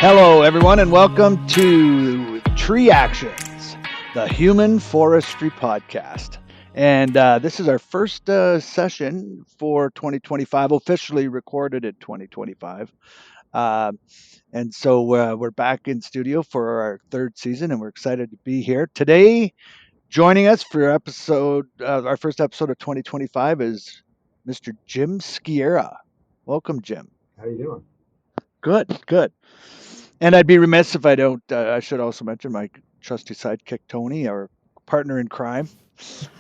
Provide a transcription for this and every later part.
Hello, everyone, and welcome to Tree Actions, the Human Forestry Podcast. And this is our first session for 2025, officially recorded in 2025. And so we're back in studio for our third season, and we're excited to be here. Today, joining us for our first episode of 2025 is Mr. Jim Skiera. Welcome, Jim. How you doing? Good. And I'd be remiss if I don't. I should also mention my trusty sidekick, Tony, our partner in crime.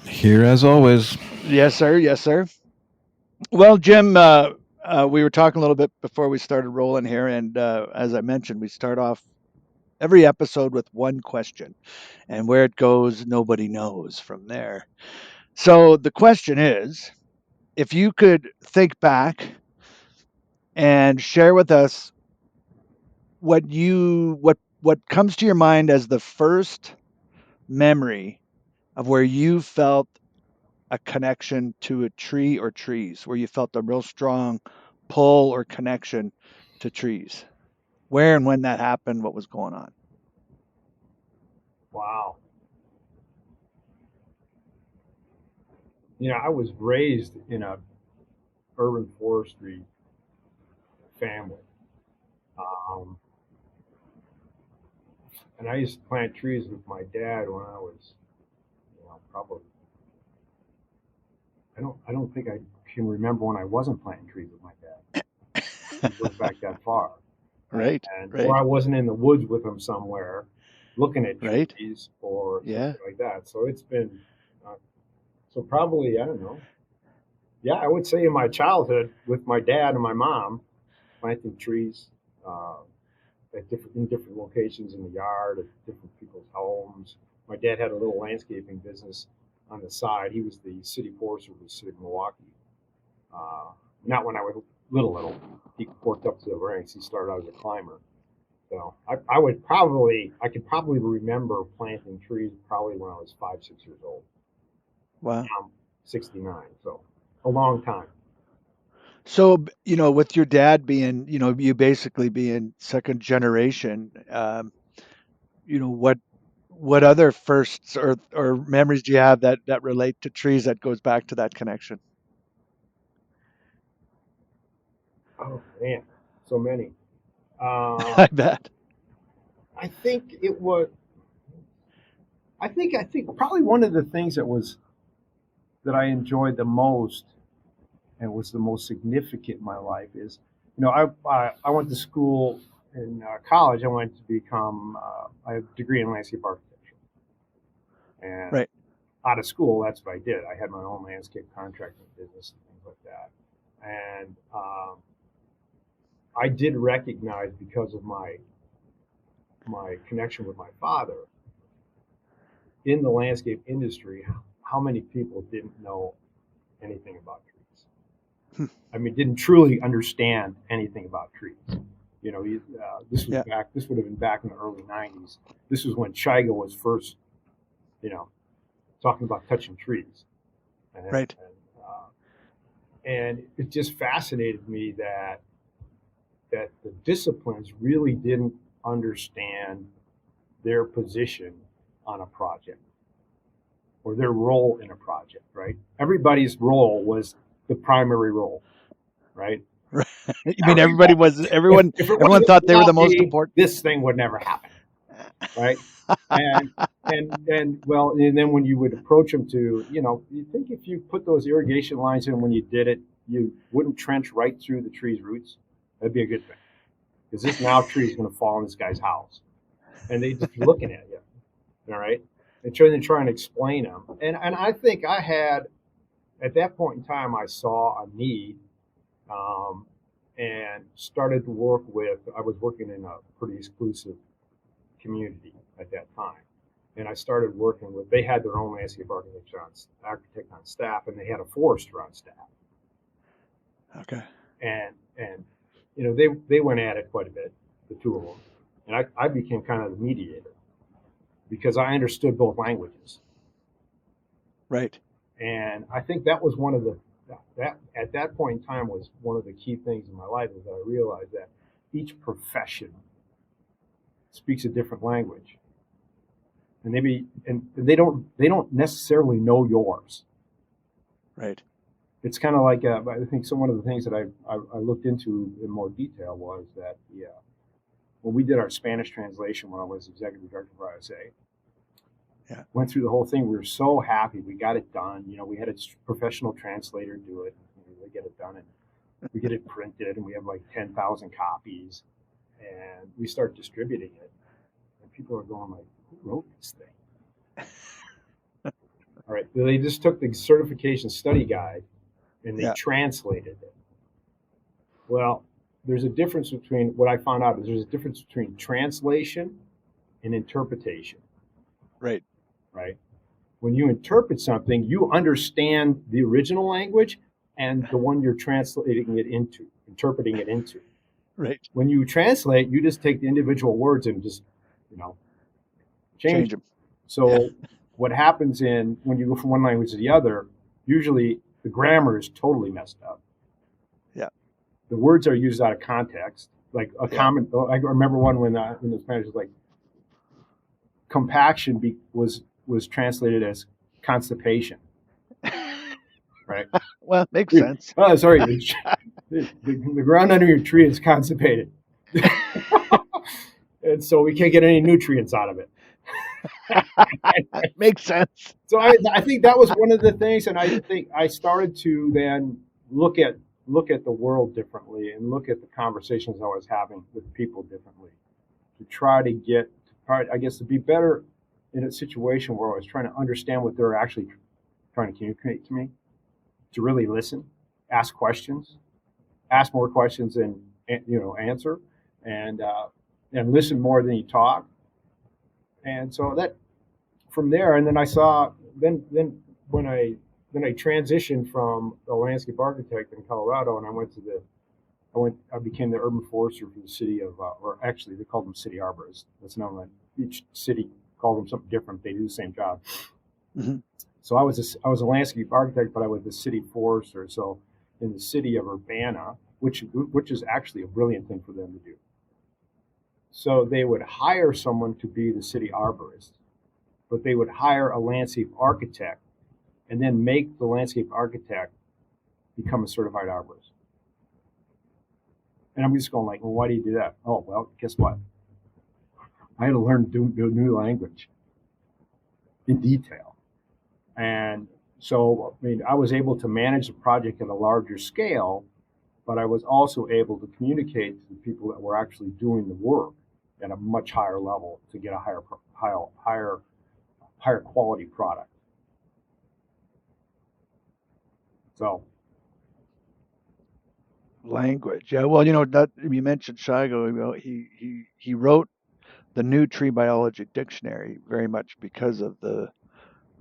Here as always. Yes, sir. Well, Jim, we were talking a little bit before we started rolling here, and as I mentioned, we start off every episode with one question, and where it goes, nobody knows from there. So the question is, if you could think back and share with us what comes to your mind as the first memory of where you felt a connection to a tree or trees, where you felt a real strong pull or connection to trees. Where and when that happened, what was going on? Wow. I was raised in a urban forestry family. And I used to plant trees with my dad when I was, probably. I don't think I can remember when I wasn't planting trees with my dad. It goes back that far. Right. Or I wasn't in the woods with him somewhere, looking at Right. trees or Yeah. something like that. So it's been, so probably, I don't know. Yeah, I would say in my childhood with my dad and my mom, planting trees in different locations in the yard, at different people's homes. My dad had a little landscaping business on the side. He was the city forester for the city of Milwaukee. Not when I was little. He worked up to the ranks. He started out as a climber. So I could probably remember planting trees probably when I was 5-6 years old. Wow. Now I'm 69, so a long time. So, with your dad being, you basically being second generation, what other firsts or memories do you have that relate to trees that goes back to that connection? Oh man, so many. I bet. I think it was. I think probably one of the things that I enjoyed the most and was the most significant in my life is, I went to school in college. I went to become I have a degree in landscape architecture, and Right. out of school, that's what I did. I had my own landscape contracting business and things like that, and I did recognize because of my connection with my father in the landscape industry how many people didn't know anything about trees. I mean, didn't truly understand anything about trees. This was back. This would have been back in the early '90s. This was when Chiga was first, talking about touching trees. Right. And it just fascinated me that the disciplines really didn't understand their position on a project or their role in a project, right? Everybody's role was the primary role, right? You mean everyone thought they were the most important? This thing would never happen, right? and then when you would approach them to, you think if you put those irrigation lines in when you did it, you wouldn't trench right through the tree's roots. That'd be a good thing, because this now tree is going to fall in this guy's house, and they just be looking at you, all right, and trying to explain them. And I think I had at that point in time I saw a need. And started to work I was working in a pretty exclusive community at that time. And I started working they had their own landscape architect on staff, and they had a forester on staff. Okay. And they went at it quite a bit, the two of them. And I became kind of the mediator because I understood both languages. Right. And I think that was one of that at that point in time was one of the key things in my life, is that I realized that each profession speaks a different language, and they don't necessarily know yours. Right. It's kind of like I think one of the things that I looked into in more detail was that when we did our Spanish translation when I was executive director for ISA, Yeah. went through the whole thing. We were so happy we got it done. We had a professional translator do it. We get it done, and we get it printed, and we have like 10,000 copies, and we start distributing it, and people are going like, "Who wrote this thing?" All right, they just took the certification study guide and they translated it. Well, there's a difference between what I found out is there's a difference between translation and interpretation. Right. Right. When you interpret something, you understand the original language and the one you're translating it into, interpreting it into. Right. When you translate, you just take the individual words and just, change them. So what happens when you go from one language to the other, usually the grammar is totally messed up. Yeah. The words are used out of context. Like I remember one when the Spanish was like, compaction was translated as constipation. Right. Well, it makes sense. Oh, sorry. The ground under your tree is constipated. And so we can't get any nutrients out of it. It makes sense. So I think that was one of the things, and I think I started to then look at the world differently and look at the conversations I was having with people differently to try to to be better in a situation where I was trying to understand what they're actually trying to communicate to me, to really listen, ask questions, ask more questions than answer, and listen more than you talk. And so that from there, and then I saw then when I transitioned from a landscape architect in Colorado, and I became the urban forester for the city of, or actually they called them city arborists. That's known that each city called them something different. They do the same job. Mm-hmm. So I was a landscape architect, but I was the city forester. So in the city of Urbana, which is actually a brilliant thing for them to do. So they would hire someone to be the city arborist, but they would hire a landscape architect and then make the landscape architect become a certified arborist. And I'm just going like, well, why do you do that? Oh, well, guess what? I had to learn to do a new language in detail. And so, I was able to manage the project at a larger scale, but I was also able to communicate to the people that were actually doing the work at a much higher level to get a higher quality product. So, language, yeah. Well, that you mentioned Shigo. He wrote the new tree biology dictionary very much because of the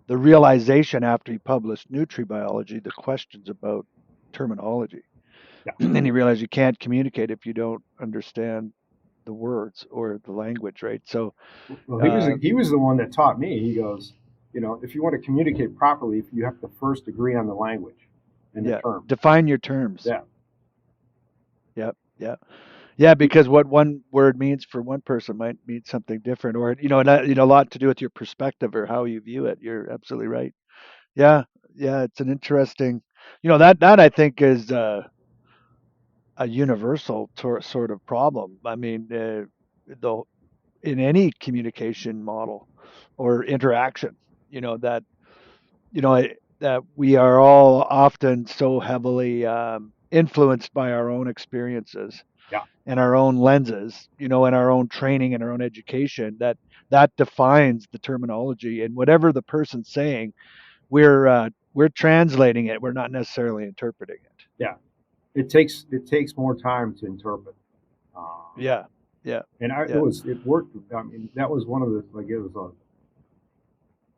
realization after he published New Tree Biology, the questions about terminology. yeah. And he realized you can't communicate if you don't understand the words or the language, right? So, well, he was the one that taught me. He goes, if you want to communicate properly, you have to first agree on the language and the terms. Define your terms. Yeah. Yeah, because what one word means for one person might mean something different, or a lot to do with your perspective or how you view it. You're absolutely right. Yeah, it's an interesting, that I think is a universal sort of problem. I mean, the in any communication model or interaction, that that we are all often so heavily influenced by our own experiences Yeah. and our own lenses, and our own training and our own education that defines the terminology, and whatever the person's saying, we're translating it. We're not necessarily interpreting it. Yeah. It takes more time to interpret. Yeah. And it worked. I mean, that was one of the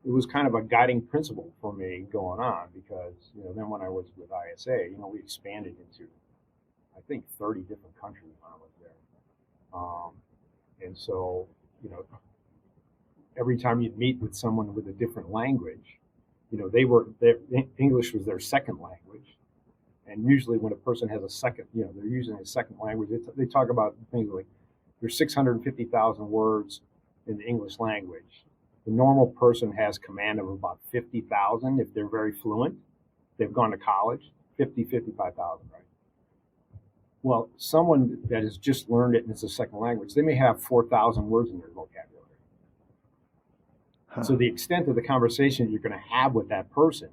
it was kind of a guiding principle for me going on, because then when I was with ISA, we expanded into I think 30 different countries when I was there, and so every time you'd meet with someone with a different language, their English was their second language. And usually when a person has a second, they're using a second language, they talk about things like there's 650,000 words in the English language. The normal person has command of about 50,000 if they're very fluent. They've gone to college, 55,000, right? Well, someone that has just learned it and it's a second language, they may have 4,000 words in their vocabulary. Huh. So the extent of the conversation you're going to have with that person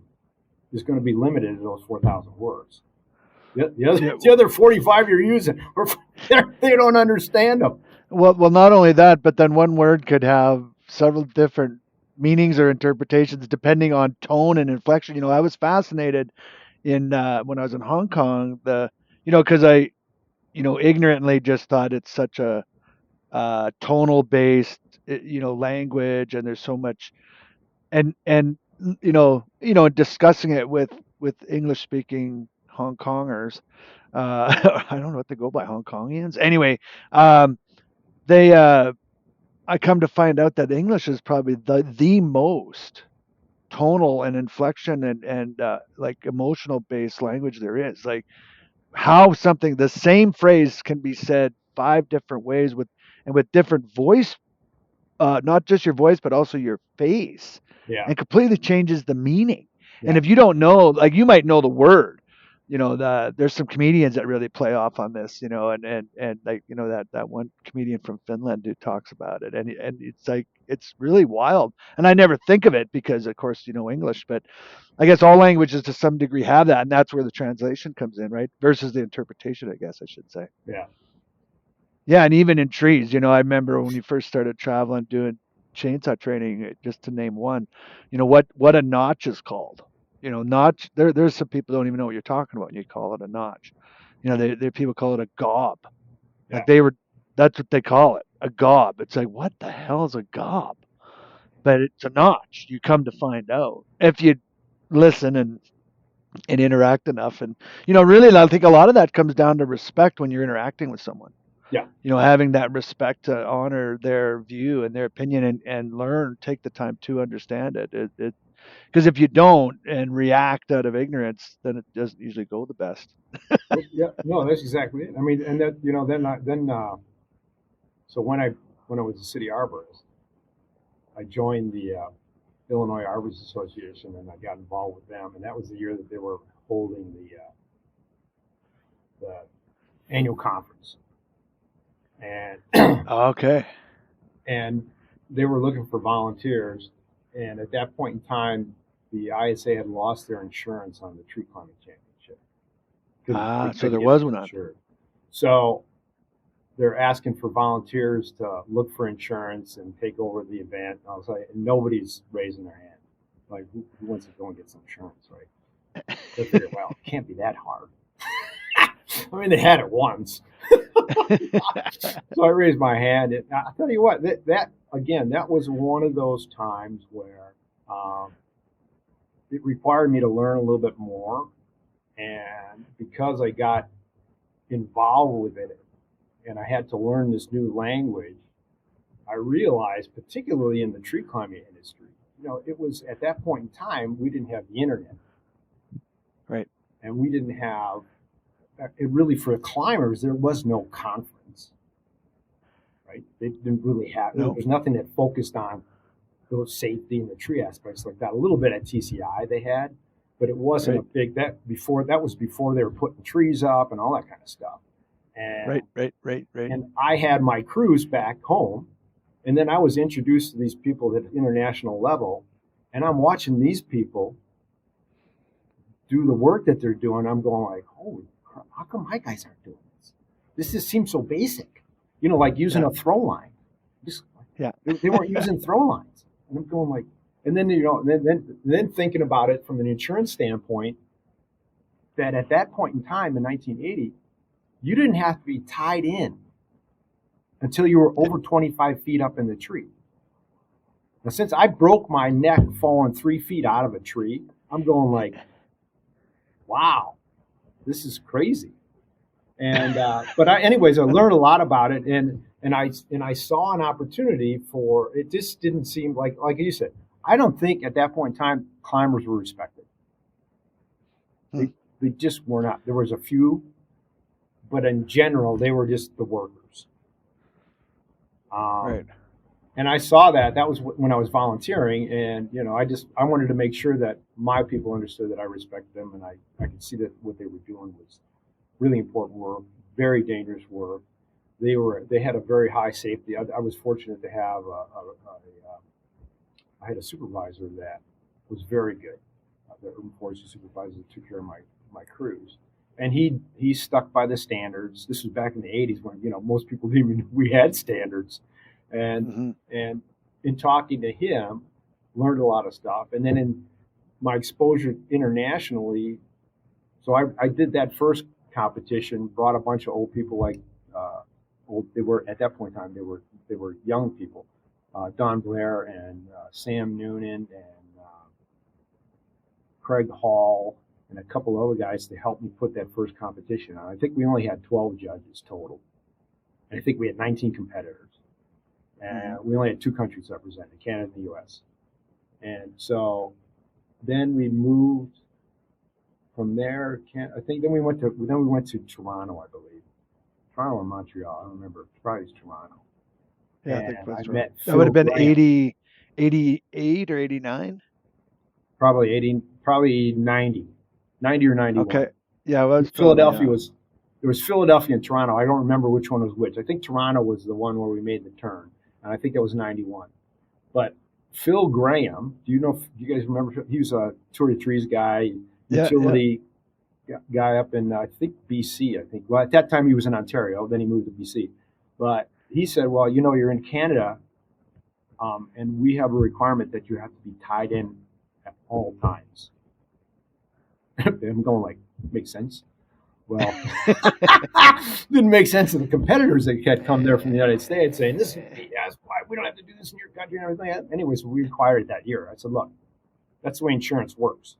is going to be limited to those 4,000 words. The other 45 you're using, they don't understand them. Well, not only that, but then one word could have several different meanings or interpretations depending on tone and inflection. You know, I was fascinated in when I was in Hong Kong, because I, ignorantly just thought it's such a tonal based, language, and there's so much, and discussing it with English speaking Hong Kongers. I don't know what they go by, Hong Kongians. Anyway, they I come to find out that English is probably the most tonal and inflection and like emotional based language there is. Like how the same phrase can be said five different ways with different voice, not just your voice but also your face, Yeah. and completely changes the meaning. Yeah. And if you don't know, like you might know the word, there's some comedians that really play off on this, and like that one comedian from Finland who talks about it, and it's like it's really wild. And I never think of it because, of course, English, but I guess all languages to some degree have that, and that's where the translation comes in, right? Versus the interpretation, I guess I should say. Yeah. Yeah, and even in trees, I remember when you first started traveling, doing chainsaw training, just to name one, what a notch is called. Notch. There's some people don't even know what you're talking about when you call it a notch. They people call it a gob. Yeah. That's what they call it, a gob. It's like, what the hell is a gob? But it's a notch. You come to find out if you listen and interact enough, and really, I think a lot of that comes down to respect when you're interacting with someone. Yeah. Having that respect to honor their view and their opinion, and take the time to understand it. Because if you don't and react out of ignorance, then it doesn't usually go the best. Yeah. No, that's exactly it. I mean, and that so when I was a city arborist, I joined the Illinois Arborists Association, and I got involved with them, and that was the year that they were holding the annual conference. And Okay. and they were looking for volunteers. And at that point in time, the ISA had lost their insurance on the tree climbing championship. So there was one on. So they're asking for volunteers to look for insurance and take over the event. And I was like, nobody's raising their hand. Like, who wants to go and get some insurance, right? They figured, well, it can't be that hard. I mean, they had it once. So I raised my hand. And I'll tell you what, that was one of those times where it required me to learn a little bit more. And because I got involved with it and I had to learn this new language, I realized, particularly in the tree climbing industry, it was at that point in time, we didn't have the internet. Right. And we didn't have, it really, for the climbers, there was no conference. Right? They didn't really have, there was nothing that focused on those safety and the tree aspects like that. A little bit at TCI they had, but it wasn't a big, that was before they were putting trees up and all that kind of stuff. And, right. And I had my crews back home, and then I was introduced to these people at international level, and I'm watching these people do the work that they're doing. I'm going like, holy crap, how come my guys aren't doing this? This just seems so basic. Like using a throw line. They weren't using throw lines. And I'm going like, and then, then thinking about it from an insurance standpoint, that at that point in time in 1980, you didn't have to be tied in until you were over 25 feet up in the tree. Now, since I broke my neck falling 3 feet out of a tree, I'm going like, wow, this is crazy. And anyways, I learned a lot about it, and I saw an opportunity for it. Just didn't seem like you said. I don't think at that point in time climbers were respected. They just were not. There was a few, but in general, they were just the workers. Um, Right. and I saw that. That was when I was volunteering, and I wanted to make sure that my people understood that I respected them, and I could see that what they were doing was really important work, very dangerous work. They had a very high safety. I was fortunate to have I had a supervisor that was very good. The Urban Forestry supervisor that took care of my crews, and he stuck by the standards. This was back in the '80s when most people didn't even know we had standards, and Hmm. and in talking to him, learned a lot of stuff, and then in my exposure internationally, so I did that first competition, brought a bunch of old people like they were at that point in time they were young people, Don Blair and Sam Noonan and Craig Hall and a couple of other guys to help me put that first competition on. I think we only had 12 judges total, and I think we had 19 competitors, and we only had two countries represented, Canada and the U.S. And so then we moved from there. I think then we went to Toronto, I believe. Toronto or Montreal, I don't remember. Probably it's Toronto. Yeah, I think And I that's right. met That would Phil have been Graham, 88 or 89. probably 80, probably 90 or 91. Okay. Yeah, it was Philadelphia yeah. was There was Philadelphia and Toronto. I don't remember which one was which. I think Toronto was the one where we made the turn, and I think that was 91. But Phil Graham, do you guys remember? He was a Tour de Trees guy, Yeah, yeah. utility guy up in I think BC. I think. Well, at that time he was in Ontario. Then he moved to BC. But he said, "Well, you're in Canada, and we have a requirement that you have to be tied in at all times." I'm going like, makes sense. Well, didn't make sense to the competitors that had come there from the United States saying this is why we don't have to do this in your country and everything. Anyways, we required it that year. I said, look, that's the way insurance works.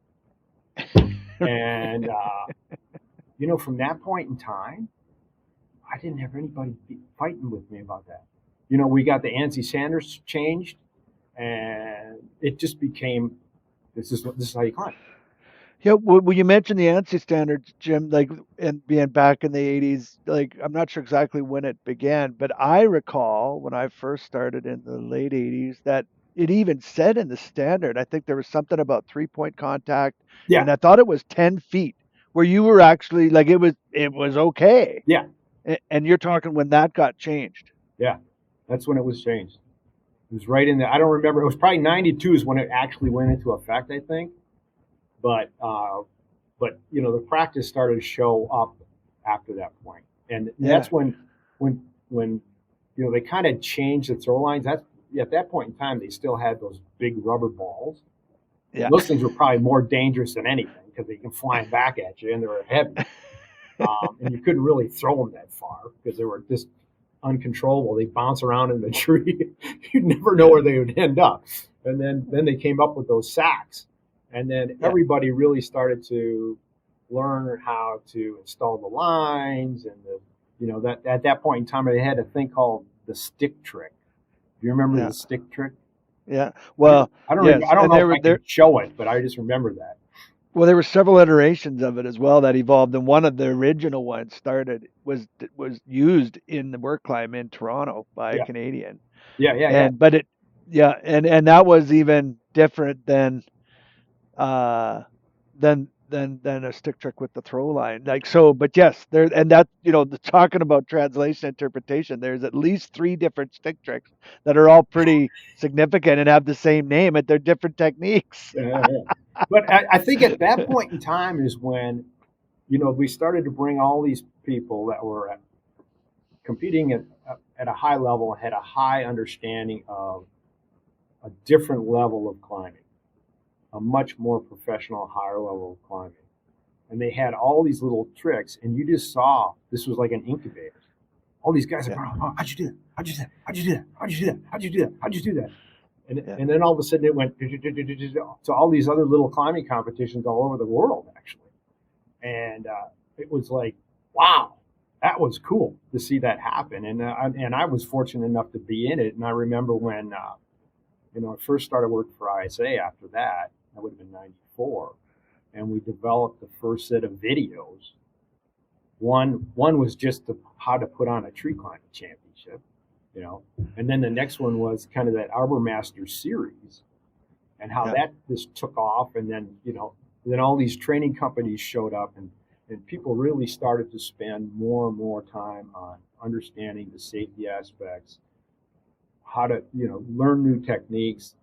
And from that point in time, I didn't have anybody fighting with me about that. We got the ANSI standards changed, and it just became this is how you climb. Yeah, well, you mentioned the ANSI standards, Jim, like, and being back in the 80s, like, I'm not sure exactly when it began, but I recall when I first started in the late 80s that it even said in the standard, I think there was something about 3-point contact, Yeah, and I thought it was 10 feet, where you were actually like it was okay. yeah, And you're talking when that got changed. yeah. That's when it was changed. It was right in there. I don't remember. It was probably '92 is when it actually went into effect, I think. But the practice started to show up after that point, and Yeah, that's when they kind of changed the throw lines. That's At that point in time they still had those big rubber balls, and yeah. those things were probably more dangerous than anything because they can fly back at you and they were heavy, and you couldn't really throw them that far because they were just uncontrollable. They bounce around in the tree. You'd never know where they would end up. And then they came up with those sacks. And then Yeah. everybody really started to learn how to install the lines and that at that point in time they had a thing called the stick trick. Do you remember Yeah. the stick trick? Yeah. Well, I yes, don't and know there if were I can there show it, but I just remember that. well there were several iterations of it as well that evolved, and one of the original ones was used in the work climb in Toronto by a Yeah. Canadian. Yeah. And but it yeah, and that was even different uh than a stick trick with the throw line. Like, so, but yes, there, and that, talking about translation interpretation, there's at least three different stick tricks that are all pretty significant and have the same name, and they're different techniques. Yeah. But I think at that point in time is when we started to bring all these people that were competing at a high level and had a high understanding of a different level of climbing, a much more professional, higher level of climbing. And they had all these little tricks, and you just saw this was like an incubator. All these guys are Yeah, going, oh, how'd you do that? How'd you do that? How'd you do that? How'd you do that? How'd you do that? How'd you do that? yeah, And then all of a sudden it went to all these other little climbing competitions all over the world, actually. And it was like, wow, that was cool to see that happen. And I was fortunate enough to be in it. And I remember when I first started working for ISA. After that, that would have been '94, and we developed the first set of videos. One was just how to put on a tree climbing championship, you know. And then the next one was kind of that Arbor Master series and how that just took off. And then, you know, then all these training companies showed up, and people really started to spend more and more time on understanding the safety aspects, how to, you know, learn new techniques,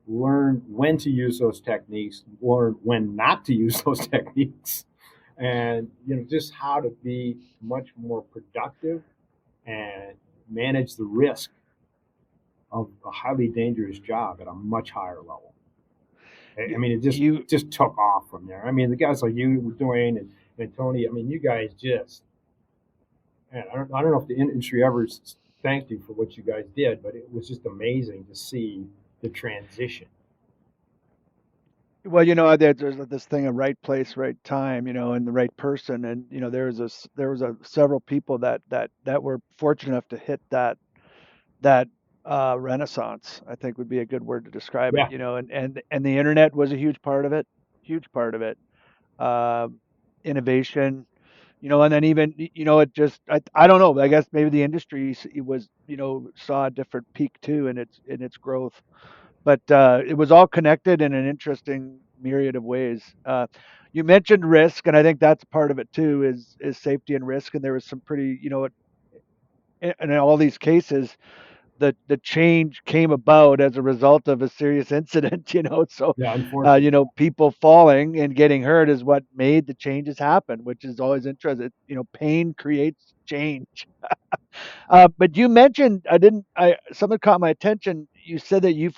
learn when to use those techniques, learn when not to use those techniques, and, you know, just how to be much more productive and manage the risk of a highly dangerous job at a much higher level. I mean, it just took off from there. I mean, the guys like you, Dwayne, and Tony, I mean, you guys just, man, I don't know if the industry ever thanked you for what you guys did, but it was just amazing to see the transition. Well, you know, there's this thing of right place, right time, you know, and the right person, and you know, there was several people that were fortunate enough to hit that renaissance. I think would be a good word to describe it. Yeah, You know, and the internet was a huge part of it, huge part of it. Um, Innovation, you know, and then even you know, it just I don't know. I guess maybe the industry it was you know saw a different peak too in its growth, but it was all connected in an interesting myriad of ways. You mentioned risk, and I think that's part of it too. Is safety and risk, and there was some pretty, you know, in all these cases, the change came about as a result of a serious incident. You know, so yeah, unfortunately. you know, people falling and getting hurt is what made the changes happen, which is always interesting. You know, pain creates change. But you mentioned I didn't. Something caught my attention. You said that you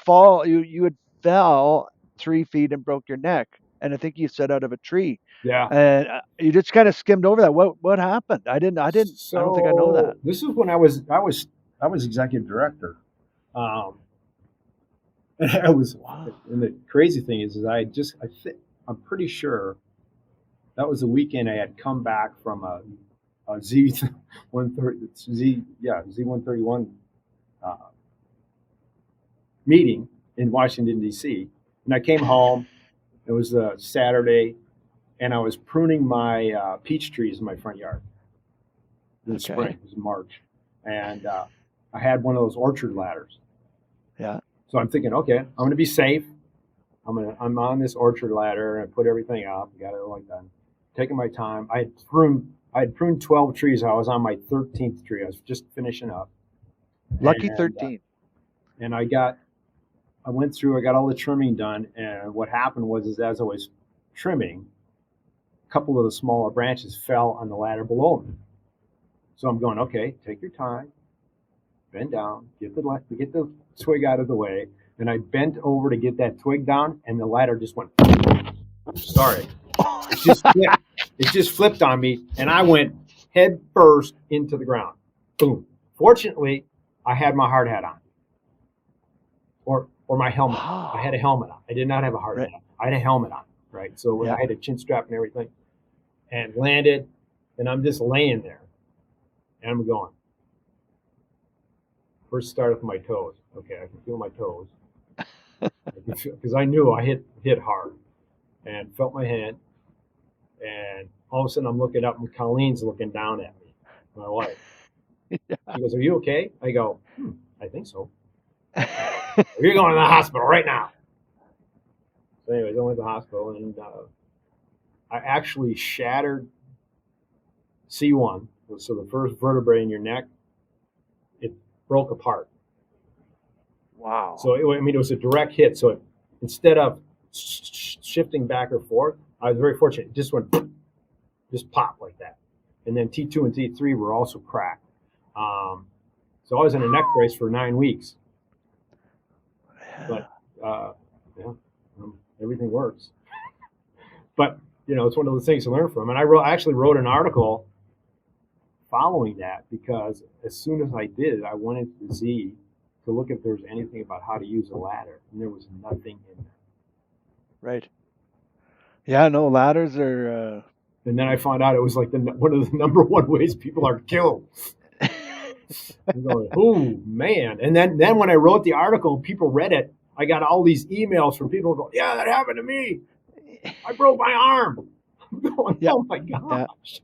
had fell 3 feet and broke your neck, and I think you said out of a tree. Yeah. And you just kind of skimmed over that. What happened? I don't think I know that. So this is when I was executive director. Um, and I was, Wow. and the crazy thing is I'm pretty sure that was the weekend I had come back from a Z 130 Z131 uh, meeting in Washington D.C. And I came home. It was a Saturday, and I was pruning my peach trees in my front yard in the spring. Okay. It was March, and I had one of those orchard ladders. Yeah. So I'm thinking, okay, I'm going to be safe. I'm on this orchard ladder, and I put everything up, got it all like that. Taking my time. I had pruned 12 trees. I was on my 13th tree. I was just finishing up, Lucky and 13. I went through. I got all the trimming done, and what happened is as I was trimming, a couple of the smaller branches fell on the ladder below me. So I'm going, okay, take your time, bend down, get the twig out of the way, and I bent over to get that twig down, and the ladder just went. Sorry, it just flipped. It just flipped on me, and I went head first into the ground. Boom. Fortunately, I had my hard hat on, or my helmet. I had a Wow. helmet on. I did not have a hard Right. hat. I had a helmet on, right? So I Yeah. had a chin strap and everything, and landed, and I'm just laying there, and I'm going. First, start with my toes. Okay, I can feel my toes. Because I knew I hit hard, and felt my hand, and all of a sudden I'm looking up, and Colleen's looking down at me, my wife. She goes, "Are you okay?" I go, "I think so." You're going to the hospital right now. So, anyways, I went to the hospital, and I actually shattered C1. So the first vertebrae in your neck, it broke apart. Wow. So it was a direct hit. So instead of shifting back or forth, I was very fortunate. It just went, just popped like that. And then T2 and T3 were also cracked. So I was in a neck brace for 9 weeks. Yeah. But yeah, everything works. But it's one of those things to learn from. And I actually wrote an article following that, because as soon as I did it, I went into the Z to look if there was anything about how to use a ladder, and there was nothing in there. Right. Yeah. No, ladders are. And then I found out it was like one of the number one ways people are killed. I'm going, oh man! And then when I wrote the article, people read it. I got all these emails from people going, "Yeah, that happened to me. I broke my arm." I'm going, Yeah. oh my Yeah. gosh!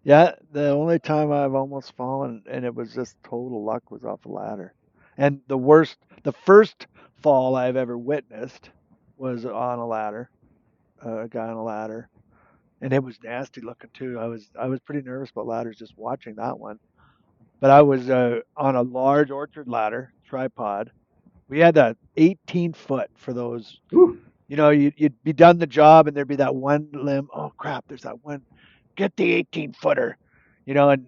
Yeah, the only time I've almost fallen and it was just total luck was off a ladder. And the first fall I've ever witnessed was on a ladder, a guy on a ladder, and it was nasty looking too. I was pretty nervous about ladders just watching that one. But I was on a large orchard ladder tripod. We had a 18 foot for those. Whew. You'd be done the job and there'd be that one limb. Oh crap, there's that one. Get the 18 footer. And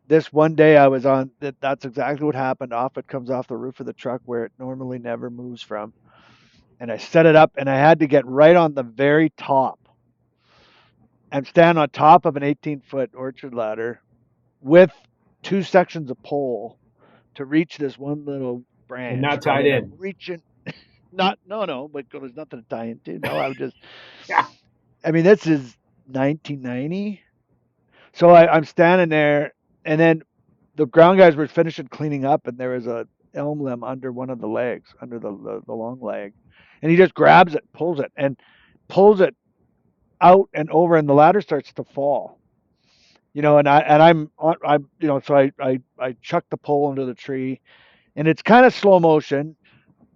this one day I was on that's exactly what happened. Off it comes off the roof of the truck where it normally never moves from. And I set it up and I had to get right on the very top and stand on top of an 18-foot orchard ladder with two sections of pole to reach this one little And branch, not right? tied And I'm in. reaching, not, no, but there's nothing to tie into. No, Yeah. I mean, this is 1990. So I'm standing there, and then the ground guys were finishing cleaning up, and there was a elm limb under one of the legs, under the long leg, and he just grabs it, pulls it out and over, and the ladder starts to fall. So I chuck the pole into the tree, and it's kind of slow motion,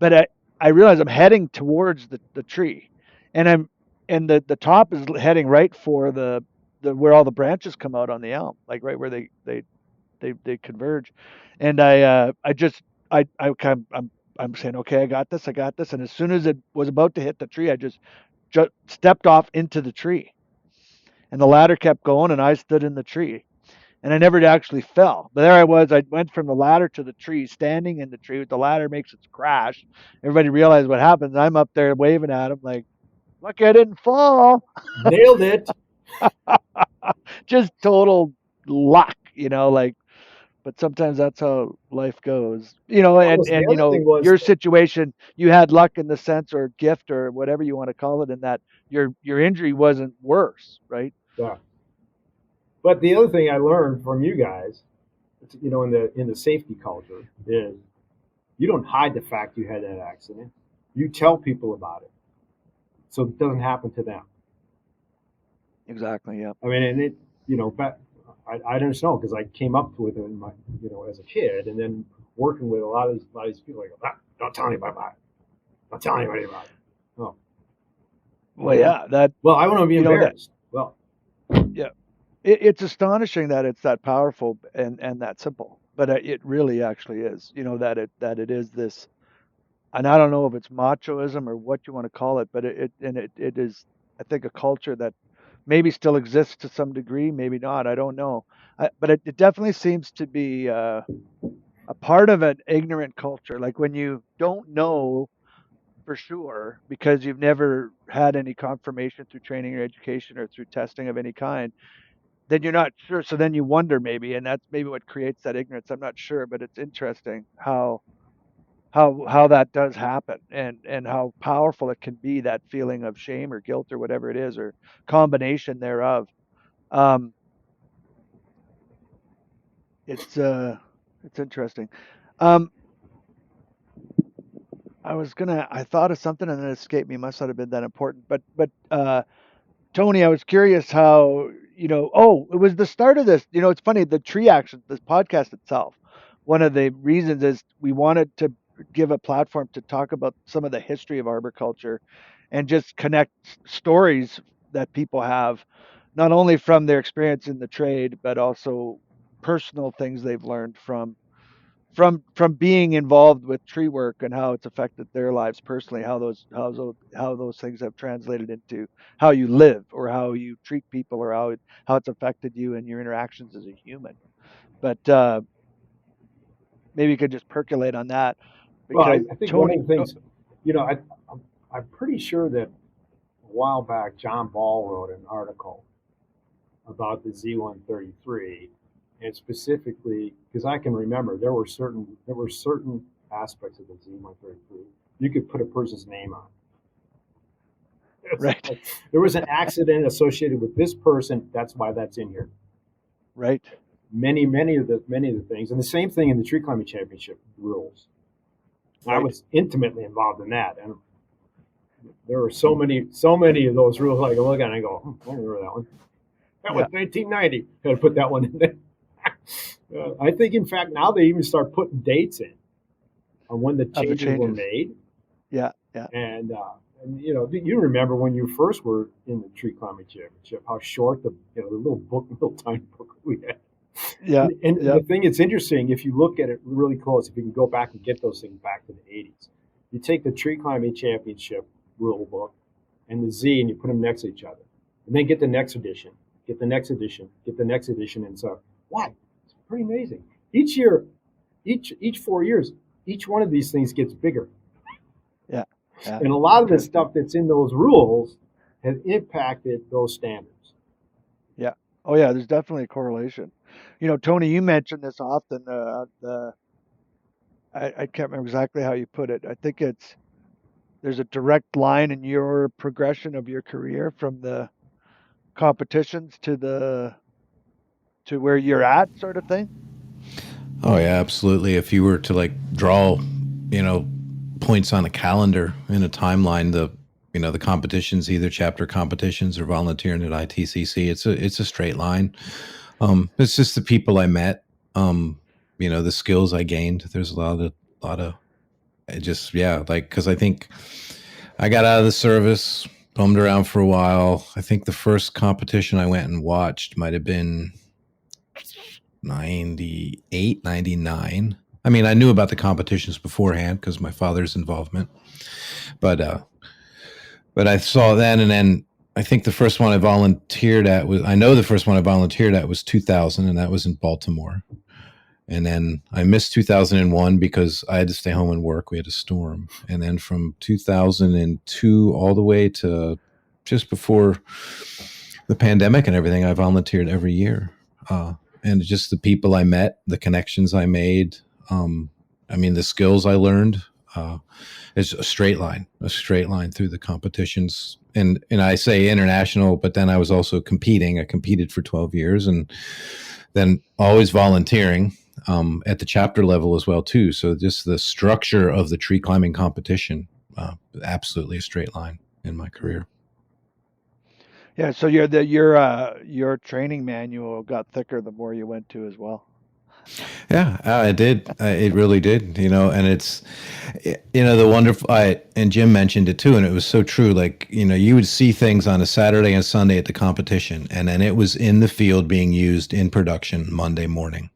but I realize I'm heading towards the tree, and the top is heading right for the where all the branches come out on the elm, like right where they converge, and I'm saying, okay, I got this, and as soon as it was about to hit the tree, I just stepped off into the tree, and the ladder kept going, and I stood in the tree, and I never actually fell. But there I was. I went from the ladder to the tree, standing in the tree. The ladder makes its crash. Everybody realized what happened. I'm up there waving at them like, "Look, I didn't fall." Nailed it. Just total luck, like. But sometimes that's how life goes, That was the and other thing was your situation, you had luck in the sense or gift or whatever you want to call it, in that your injury wasn't worse, right? yeah. But the other thing I learned from you guys, in the safety culture, is you don't hide the fact you had that accident. You tell people about it, so it doesn't happen to them. Exactly. Yeah. I mean, and but I don't know because I came up with it in my, as a kid, and then working with a lot of these people, like, ah, don't tell anybody about it. Don't tell anybody about it. Oh, Well, yeah. That well, I want to be that embarrassed. Well, yeah. It's astonishing that it's that powerful and that simple, but it really actually is. That it is this, and I don't know if it's machoism or what you want to call it, but it is, I think, a culture that maybe still exists to some degree, maybe not. I don't know, but it definitely seems to be a part of an ignorant culture. Like when you don't know for sure because you've never had any confirmation through training or education or through testing of any kind, then you're not sure. So then you wonder maybe, and that's maybe what creates that ignorance. I'm not sure, but it's interesting how that does happen, and how powerful it can be, that feeling of shame or guilt or whatever it is, or combination thereof. Um, it's interesting. Um, I thought of something and it escaped me. Must not have been that important. But Tony, I was curious how, oh, it was the start of this. It's funny, the tree action, this podcast itself. One of the reasons is we wanted to give a platform to talk about some of the history of arboriculture and just connect stories that people have, not only from their experience in the trade, but also personal things they've learned from being involved with tree work and how it's affected their lives personally, how those things have translated into how you live or how you treat people, or how it's affected you and your interactions as a human. But maybe you could just percolate on that, well, because I think one Tony. of the things, you know, I, I'm pretty sure that a while back John Ball wrote an article about the Z133, and specifically because I can remember there were certain aspects of the Z133 you could put a person's name on. It's Right. like, there was an accident associated with this person. That's why that's in here. Right. Many of the things, and the same thing in the tree climbing championship rules. I Right. was intimately involved in that, and there were so many of those rules. I go look at it and I go, I remember that one. That was Yeah. 1990. Got to put that one in there. I think, in fact, now they even start putting dates in on when the Of the changes were changes. made. Yeah. Yeah. And you remember when you first were in the tree climbing championship, how short the little tiny book we had. Yeah. And Yeah. the thing that's interesting, if you look at it really close, if you can go back and get those things back to the 80s, you take the tree climbing championship rule book and the Z and you put them next to each other. And then get the next edition, get the next edition, get the next edition, and so why? It's pretty amazing. Each year, each 4 years, each one of these things gets bigger. Yeah. Yeah. And a lot of the stuff that's in those rules has impacted those standards. Yeah. Oh yeah, there's definitely a correlation. Tony, you mentioned this often. I can't remember exactly how you put it. I think there's a direct line in your progression of your career from the competitions to where you're at, sort of thing. Oh yeah, absolutely. If you were to like draw, points on a calendar in a timeline, the competitions, either chapter competitions or volunteering at ITCC, it's a straight line. It's just the people I met, the skills I gained. There's a lot of it just, yeah, like, because I think I got out of the service, bummed around for a while. I think the first competition I went and watched might have been 98, 99. I mean, I knew about the competitions beforehand because my father's involvement, but I saw that, and then I think the first one I volunteered at was 2000, and that was in Baltimore. And then I missed 2001 because I had to stay home and work. We had a storm. And then from 2002 all the way to just before the pandemic and everything, I volunteered every year. And just the people I met, the connections I made, the skills I learned, it's a straight line through the competitions. And I say international, but then I was also competing. I competed for 12 years and then always volunteering at the chapter level as well, too. So just the structure of the tree climbing competition, absolutely a straight line in my career. Yeah, so your training manual got thicker the more you went to as well. Yeah, it did. It really did. And it's, the wonderful. And Jim mentioned it too, and it was so true. Like, you would see things on a Saturday and Sunday at the competition, and then it was in the field being used in production Monday morning.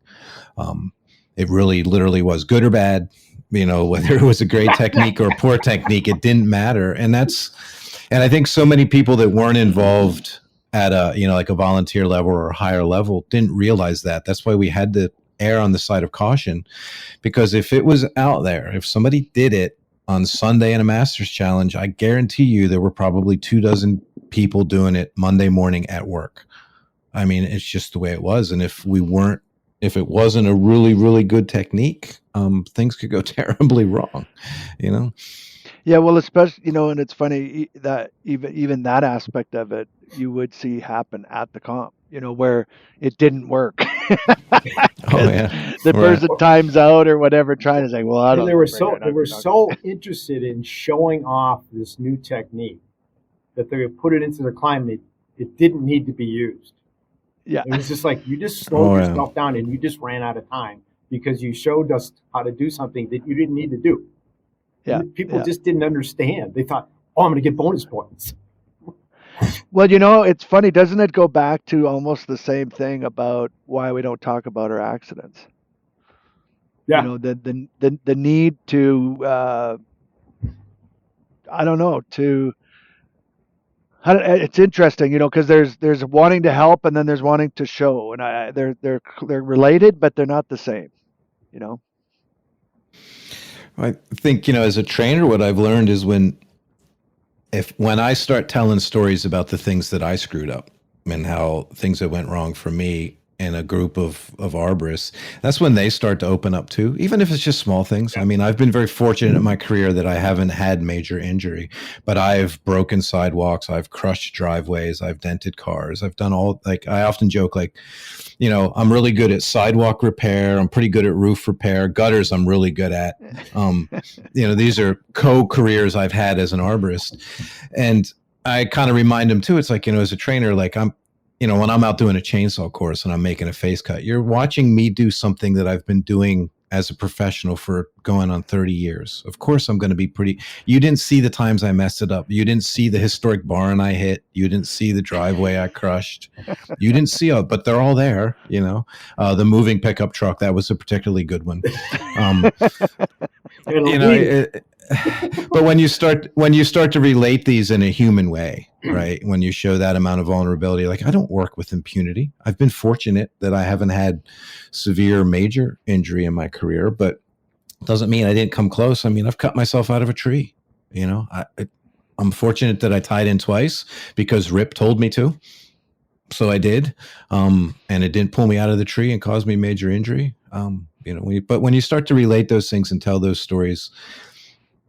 It really, literally was good or bad. Whether it was a great technique or a poor technique, it didn't matter. And I think so many people that weren't involved at like a volunteer level or a higher level didn't realize that. That's why we had to err on the side of caution, because if it was out there, if somebody did it on Sunday in a Masters Challenge, I guarantee you there were probably 24 people doing it Monday morning at work. I mean, it's just the way it was. And if it wasn't a really, really good technique, things could go terribly wrong, Yeah, well, especially, and it's funny that even that aspect of it you would see happen at the comp, where it didn't work. Oh yeah, The right. person times out or whatever, trying to say, "Well, I And don't." they were so interested in showing off this new technique that they would put it into their climb. It didn't need to be used. Yeah, It was just like you just slowed yourself down and you just ran out of time because you showed us how to do something that you didn't need to do. yeah. People just didn't understand. They thought, "Oh, I'm going to get bonus points." Well, it's funny, doesn't it go back to almost the same thing about why we don't talk about our accidents? Yeah. The need to I don't know, it's interesting, because there's wanting to help and then there's wanting to show, and they're related, but they're not the same. I think, as a trainer, what I've learned is when I start telling stories about the things that I screwed up and how things that went wrong for me in a group of arborists, that's when they start to open up too, even if it's just small things. I mean, I've been very fortunate in my career that I haven't had major injury, but I've broken sidewalks, I've crushed driveways, I've dented cars, I've done I often joke, I'm really good at sidewalk repair, I'm pretty good at roof repair, gutters I'm really good at. These are co-careers I've had as an arborist. And I kind of remind them too, it's like, as a trainer, you know, when I'm out doing a chainsaw course and I'm making a face cut, you're watching me do something that I've been doing as a professional for going on 30 years. Of course, I'm going to be you didn't see the times I messed it up. You didn't see the historic barn I hit. You didn't see the driveway I crushed. You didn't see it, but they're all there, you know. The moving pickup truck, that was a particularly good one. You know, but when you start to relate these in a human way, right? When you show that amount of vulnerability, like, I don't work with impunity. I've been fortunate that I haven't had severe major injury in my career, but doesn't mean I didn't come close. I mean, I've cut myself out of a tree. You know, I'm fortunate that I tied in twice because Rip told me to. So I did. And it didn't pull me out of the tree and cause me major injury. You know, but when you start to relate those things and tell those stories,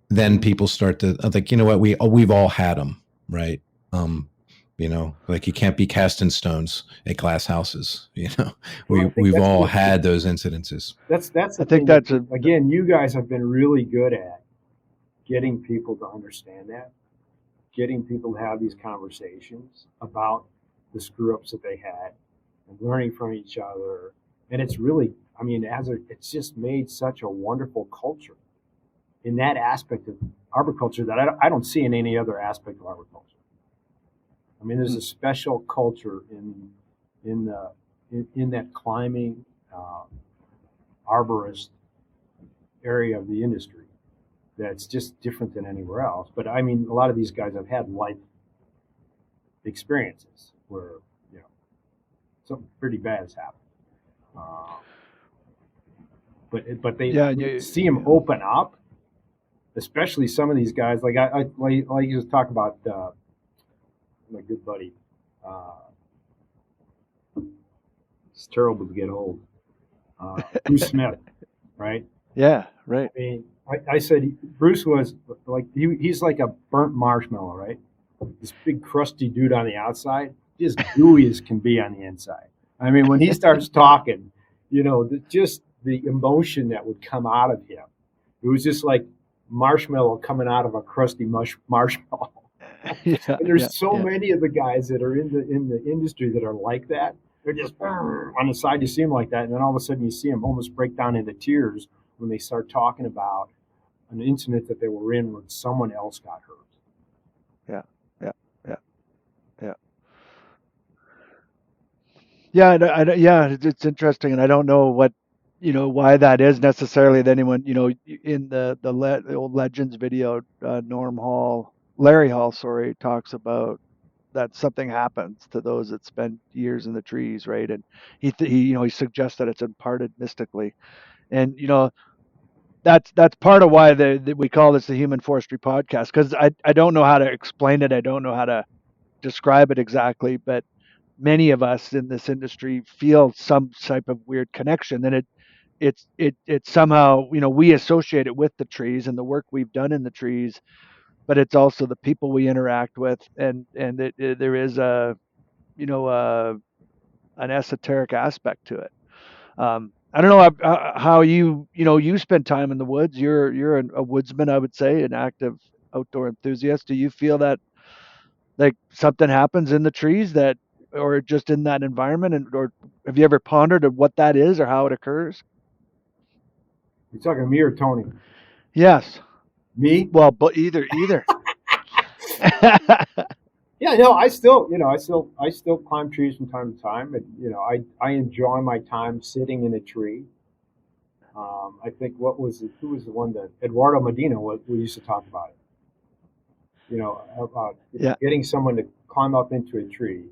then people start to think, you know what, we've all had them, right? You know, like, you can't be cast in stones at glass houses. You know, we've all had those incidences. That's I think that's again, you guys have been really good at getting people to understand that, getting people to have these conversations about the screw ups that they had and learning from each other. And it's really, I mean, it's just made such a wonderful culture in that aspect of arboriculture that I don't see in any other aspect of arboriculture. I mean, there's a special culture in that climbing arborist area of the industry that's just different than anywhere else. But I mean, a lot of these guys have had life experiences where, you know, something pretty bad has happened. But they see them open up, especially some of these guys. Like I used to talk about my good buddy. It's terrible to get old. Bruce Smith, right? Yeah, right. I mean, I said Bruce was like he's like a burnt marshmallow, right? This big crusty dude on the outside, just gooey as can be on the inside. I mean, when he starts talking, you know, just the emotion that would come out of him, it was just like marshmallow coming out of a crusty marshmallow. And there's so many of the guys that are in the industry that are like that. They're just on the side. You see them like that, and then all of a sudden you see them almost break down into tears when they start talking about an incident that they were in when someone else got hurt. Yeah, it's interesting, and I don't know what, you know, why that is necessarily. That anyone, you know, in the old Legends video, Larry Hall, sorry, talks about that something happens to those that spend years in the trees, right? And he you know, he suggests that it's imparted mystically, and you know, that's part of why we call this the Human Forestry Podcast, because I don't know how to explain it. I don't know how to describe it exactly, but many of us in this industry feel some type of weird connection, and it somehow, you know, we associate it with the trees and the work we've done in the trees, but it's also the people we interact with, and there is a, you know, an esoteric aspect to it. I don't know how you know, you spend time in the woods. You're a woodsman, I would say, an active outdoor enthusiast. Do you feel that like something happens in the trees that, or just in that environment, and or have you ever pondered of what that is or how it occurs? You talking to me or Tony? Yes. Me? Well, but either. Yeah, no, I still climb trees from time to time, and you know, I enjoy my time sitting in a tree. I think who was the one that Eduardo Medina we used to talk about it. You know, about getting someone to climb up into a tree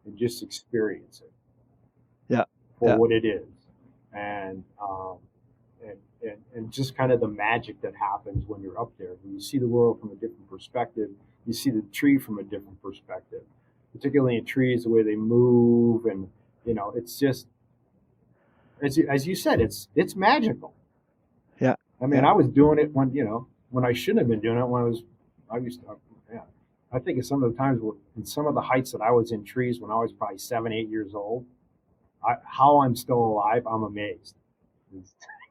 and just experience it. For what it is, and just kind of the magic that happens when you're up there. When you see the world from a different perspective, you see the tree from a different perspective, particularly in trees, the way they move, and you know, it's just as you said, it's magical. Yeah. I mean, I was doing it when I shouldn't have been doing it I think of some of the times in some of the heights that I was in trees when I was probably 7, 8 years old. How I'm still alive, I'm amazed.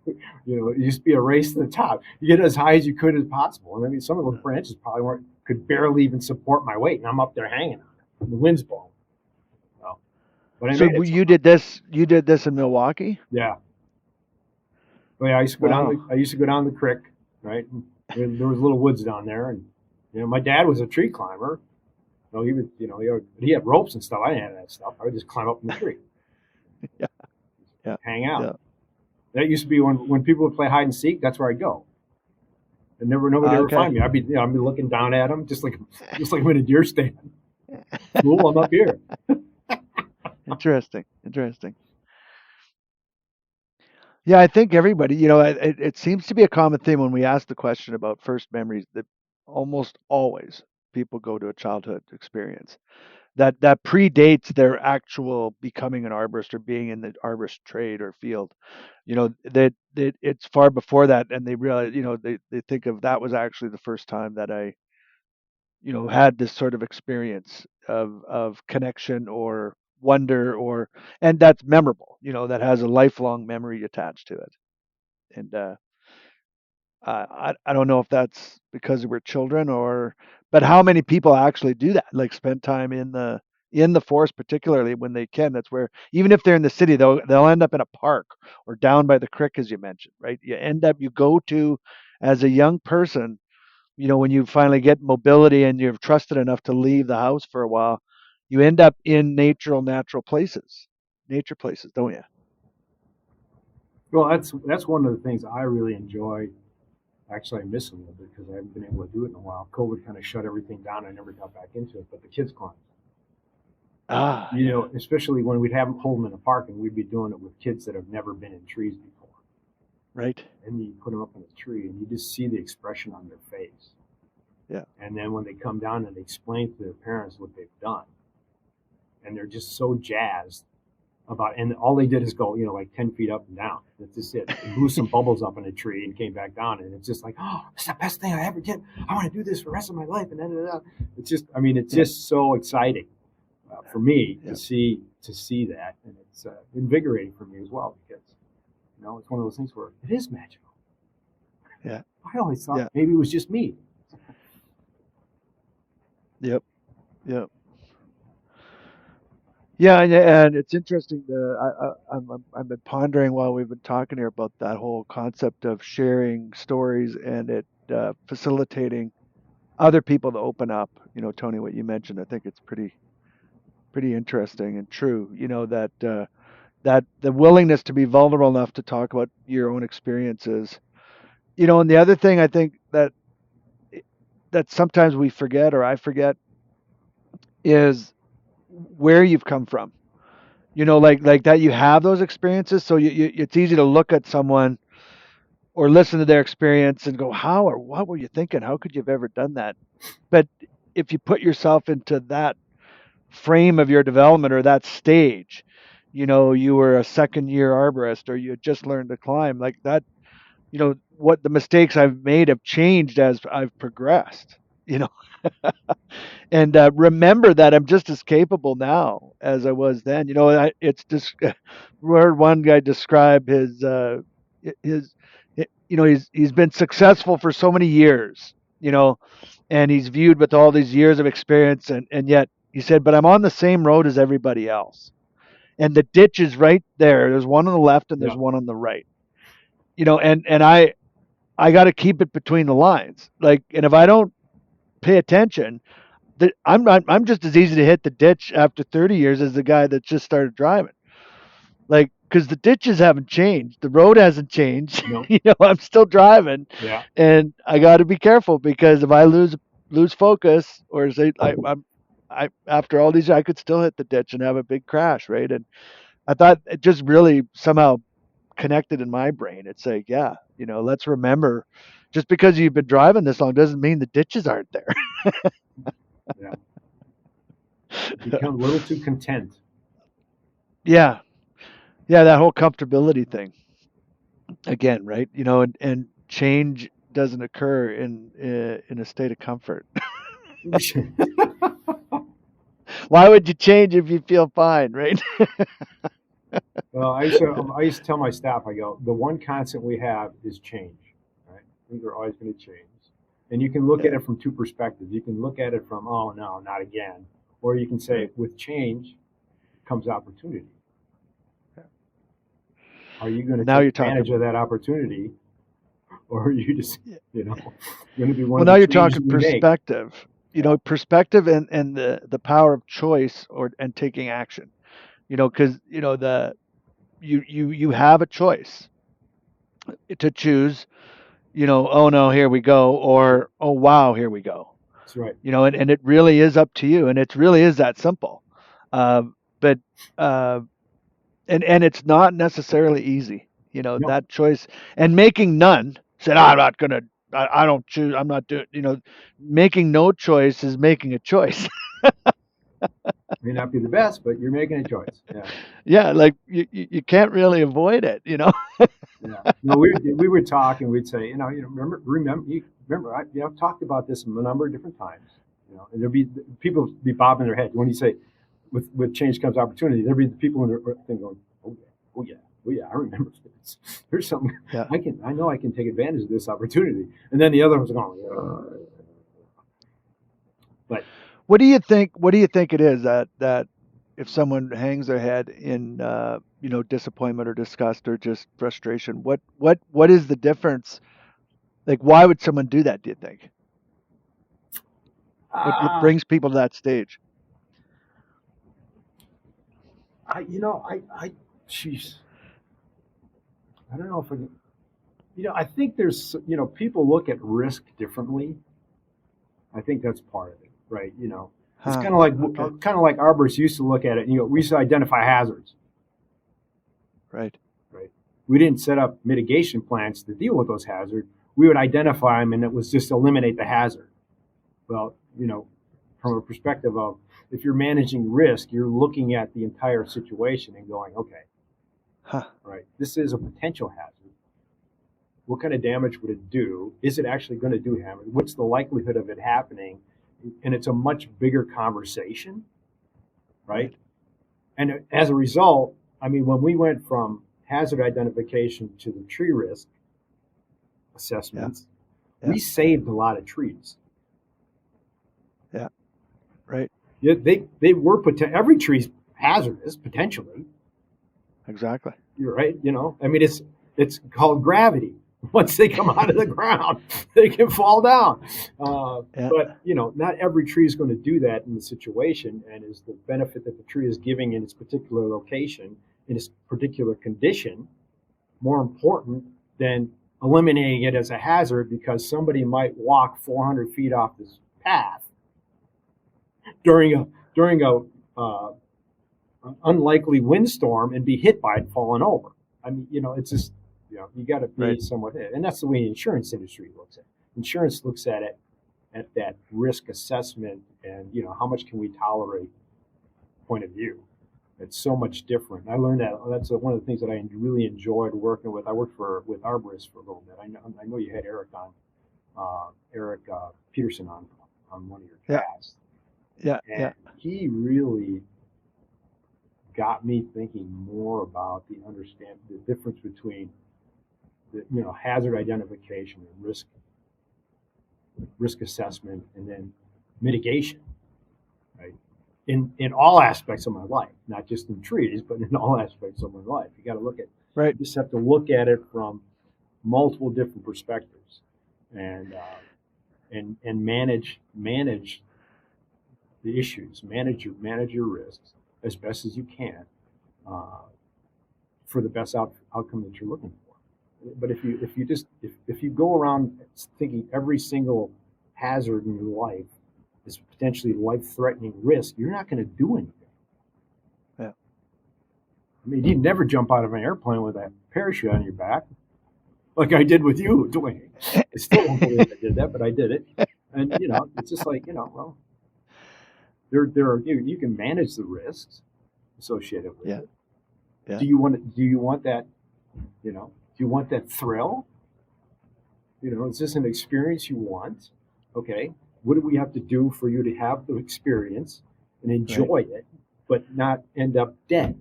You know, it used to be a race to the top. You get as high as you could as possible. And I mean, some of those branches probably could barely even support my weight, and I'm up there hanging on it. The wind's blowing. So, But I So made it you somehow. did this. You did this in Milwaukee. Yeah. Well, yeah, Wow. I used to go down the creek, right? And there was little woods down there, and my dad was a tree climber. He would, he had ropes and stuff. I didn't have that stuff. I would just climb up in the tree, Yeah. Yeah. hang out. Yeah. That used to be when people would play hide and seek. That's where I'd go, and nobody ever Okay. find me. I'd be looking down at them, just like I'm in a deer stand. Cool, I'm up here. Interesting. Interesting. Yeah, I think everybody, it seems to be a common theme when we ask the question about first memories that almost always people go to a childhood experience that predates their actual becoming an arborist or being in the arborist trade or field. That it's far before that, and they realize, they think of that was actually the first time that I, had this sort of experience of connection or wonder and that's memorable, that has a lifelong memory attached to it. And I don't know if that's because we're children but how many people actually do that? Like spend time in the forest, particularly when they can. That's where even if they're in the city, they'll end up in a park or down by the creek, as you mentioned, right? You go to as a young person, when you finally get mobility and you're trusted enough to leave the house for a while, you end up in natural nature places, don't you? Well, that's one of the things I really enjoy. Actually, I miss it a little bit because I haven't been able to do it in a while. COVID kind of shut everything down. I never got back into it, but the kids climb. Yeah, Especially when we'd have them hold them in the park, and we'd be doing it with kids that have never been in trees before. right. And you put them up in a tree, and you just see the expression on their face. Yeah, And then when they come down and they explain to their parents what they've done, and they're just so jazzed and all they did is go, like 10 feet up and down. That's just it. They blew some bubbles up in a tree and came back down, and it's just like, oh, it's the best thing I ever did. I want to do this for the rest of my life, and then it's just, it's yeah, just so exciting for me yeah, to see that, and it's invigorating for me as well because it's one of those things where it is magical. yeah, I always thought yeah. maybe it was just me. Yep, yep. Yeah, and it's interesting. I've been pondering while we've been talking here about that whole concept of sharing stories and it facilitating other people to open up. Tony, what you mentioned, I think it's pretty interesting and true. That the willingness to be vulnerable enough to talk about your own experiences. And the other thing I think that sometimes we forget or I forget is where you've come from. Like that you have those experiences, so it's easy to look at someone or listen to their experience and go, how or what were you thinking? How could you have ever done that? But if you put yourself into that frame of your development or that stage, you were a second year arborist or you had just learned to climb like that, what the mistakes I've made have changed as I've progressed, you know and remember that I'm just as capable now as I was then. It's just where one guy described his he's been successful for so many years, and he's viewed with all these years of experience, and yet he said, but I'm on the same road as everybody else, and the ditch is right there. There's one on the left and there's Yeah, one on the right. And I got to keep it between the lines, like, and if I don't pay attention I'm just as easy to hit the ditch after 30 years as the guy that just started driving. Like, because the ditches haven't changed, the road hasn't changed. no, I'm still driving, yeah, and I got to be careful because if I lose focus or say I after all these, I could still hit the ditch and have a big crash, right? And I thought it just really somehow connected in my brain. It's like, yeah, let's remember, just because you've been driving this long doesn't mean the ditches aren't there. yeah. Become a little too content. Yeah, yeah, that whole comfortability thing again, right? And change doesn't occur in a state of comfort. Why would you change if you feel fine, right? Well, I used to tell my staff, I go, the one constant we have is change, right? Things are always going to change. And you can look at Yeah, it from two perspectives. You can look at it from, oh, no, not again. Or you can say, right. with change comes opportunity. Are you going to Now take you're advantage talking. of that opportunity, or are you just, going to be one Well, of now the you're trees talking we make? perspective. Yeah, Perspective and the power of choice and taking action. Because you have a choice to choose. Oh no, here we go, or oh wow, here we go. that's right. And it really is up to you, and it really is that simple. But uh, and it's not necessarily easy. No, That choice and making none. Said, I'm not gonna. I don't choose. I'm not doing. Making no choice is making a choice. may not be the best, but you're making a choice. Yeah, Yeah, like you can't really avoid it. yeah. No, we would talk and we'd say, remember, I've talked about this a number of different times. And there'd be people be bobbing their head when you say, with change comes opportunity. There'd be the people in their thing going, oh yeah, oh yeah, oh yeah, I remember this. There's something Yeah. I know I can take advantage of this opportunity. And then the other one's going, but What do you think? What do you think it is that if someone hangs their head in disappointment or disgust or just frustration, what is the difference? Like, why would someone do that? Do you think? What uh, brings people to that stage? jeez, I don't know if I think there's, people look at risk differently. I think that's part of it, right? It's Huh? Okay. kind of like arborists used to look at it. We used to identify hazards, Right. right? We didn't set up mitigation plans to deal with those hazards. We would identify them, and it was just eliminate the hazard. Well, from a perspective of if you're managing risk, you're looking at the entire situation and going, okay, Huh. right, this is a potential hazard. What kind of damage would it do? Is it actually going to do damage? What's the likelihood of it happening? And it's a much bigger conversation, right? Right. And as a result, I mean, when we went from hazard identification to the tree risk assessments, Yeah. we saved a lot of trees. Yeah. Right. Yeah, they were every tree's hazardous potentially. Exactly. You're right. I mean, it's called gravity. Once they come out of the ground, they can fall down. Yeah. But not every tree is going to do that in the situation. And is the benefit that the tree is giving in its particular location, in its particular condition, more important than eliminating it as a hazard because somebody might walk 400 feet off this path during a an unlikely windstorm and be hit by it falling over. I mean, it's just you got to be Right. somewhat, and that's the way the insurance industry looks at it. Insurance looks at it at that risk assessment and how much can we tolerate point of view. It's so much different. I learned that's one of the things that I really enjoyed working with. I worked with arborists for a little bit. I know you had Eric on, Eric Peterson on one of your Yeah. casts, Yeah. and Yeah. he really got me thinking more about the difference between the hazard identification and risk assessment and then mitigation, right? In all aspects of my life, not just in trees, but in all aspects of my life. You got to look at Right. you just have to look at it from multiple different perspectives and manage the issues, manage your risks as best as you can for the best outcome that you're looking for. But if you go around thinking every single hazard in your life is potentially life-threatening risk, you're not going to do anything. Yeah. I mean, you'd never jump out of an airplane with a parachute on your back, like I did with you, Dwayne. I still don't believe I did that, but I did it. And it's just like well, there are you can manage the risks associated with Yeah. it. Yeah. Do you want that? Do you want that thrill? Is this an experience you want? Okay, what do we have to do for you to have the experience and enjoy it, but not end up dead?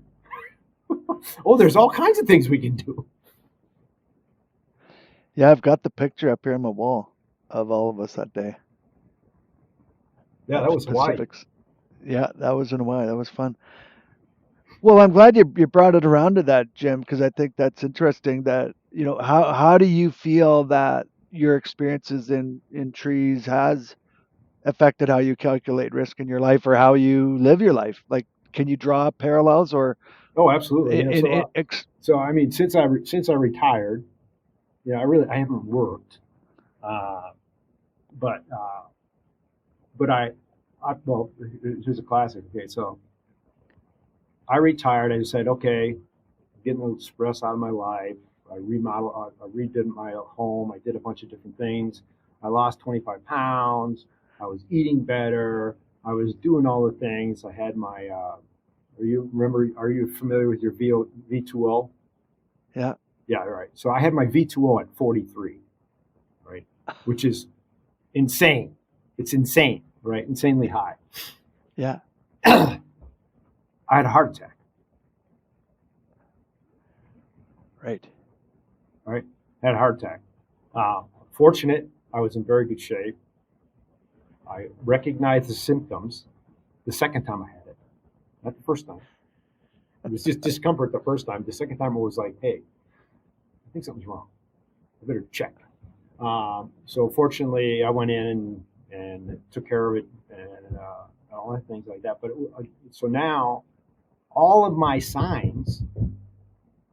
Oh, there's all kinds of things we can do. Yeah. I've got the picture up here on my wall of all of us that day. Yeah, At that was Hawaii. Pacifics. Yeah, that was in Hawaii. That was fun. Well, I'm glad you brought it around to that, Jim, because I think that's interesting. That how do you feel that your experiences in trees has affected how you calculate risk in your life or how you live your life? Like, can you draw parallels or Oh, absolutely. Yeah. in So I mean, since I retired, I haven't worked, uh, but well, here's a classic. Okay, so I retired. I said, okay, getting a little stress out of my life. I redid my home. I did a bunch of different things. I lost 25 pounds. I was eating better. I was doing all the things. I had my, are you familiar with your V2O? yeah, Yeah, right. So I had my V2O at 43, right? Which is insane. It's insane, right? Insanely high. yeah, I had a heart attack, right, right? I had a heart attack. Fortunate, I was in very good shape. I recognized the symptoms the second time I had it, not the first time. It was just discomfort the first time. The second time it was like, hey, I think something's wrong. I better check. So fortunately, I went in and took care of it and all the things like that. But so now all of my signs,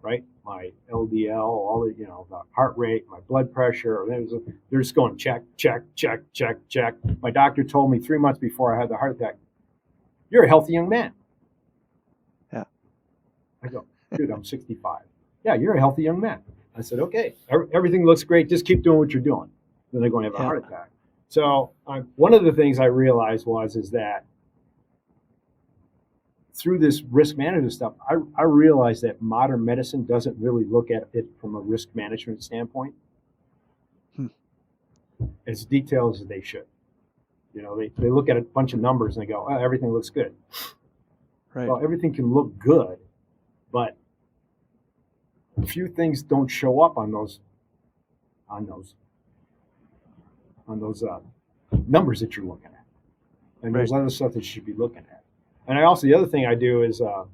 right? My LDL, all the the heart rate, my blood pressure, they're just going check, check, check, check, check. My doctor told me 3 months before I had the heart attack, "You're a healthy young man." yeah, I go, "Dude, I'm 65." "Yeah, you're a healthy young man." I said, "Okay, everything looks great. Just keep doing what you're doing." Then they're going to have a yeah, heart attack. So one of the things I realized is that through this risk management stuff, I realized that modern medicine doesn't really look at it from a risk management standpoint hmm, as detailed as they should. They look at a bunch of numbers and they go, "Oh, everything looks good." right, Well, everything can look good, but a few things don't show up on those on those numbers that you're looking at, and right, there's other stuff that you should be looking at. And the other thing I do is I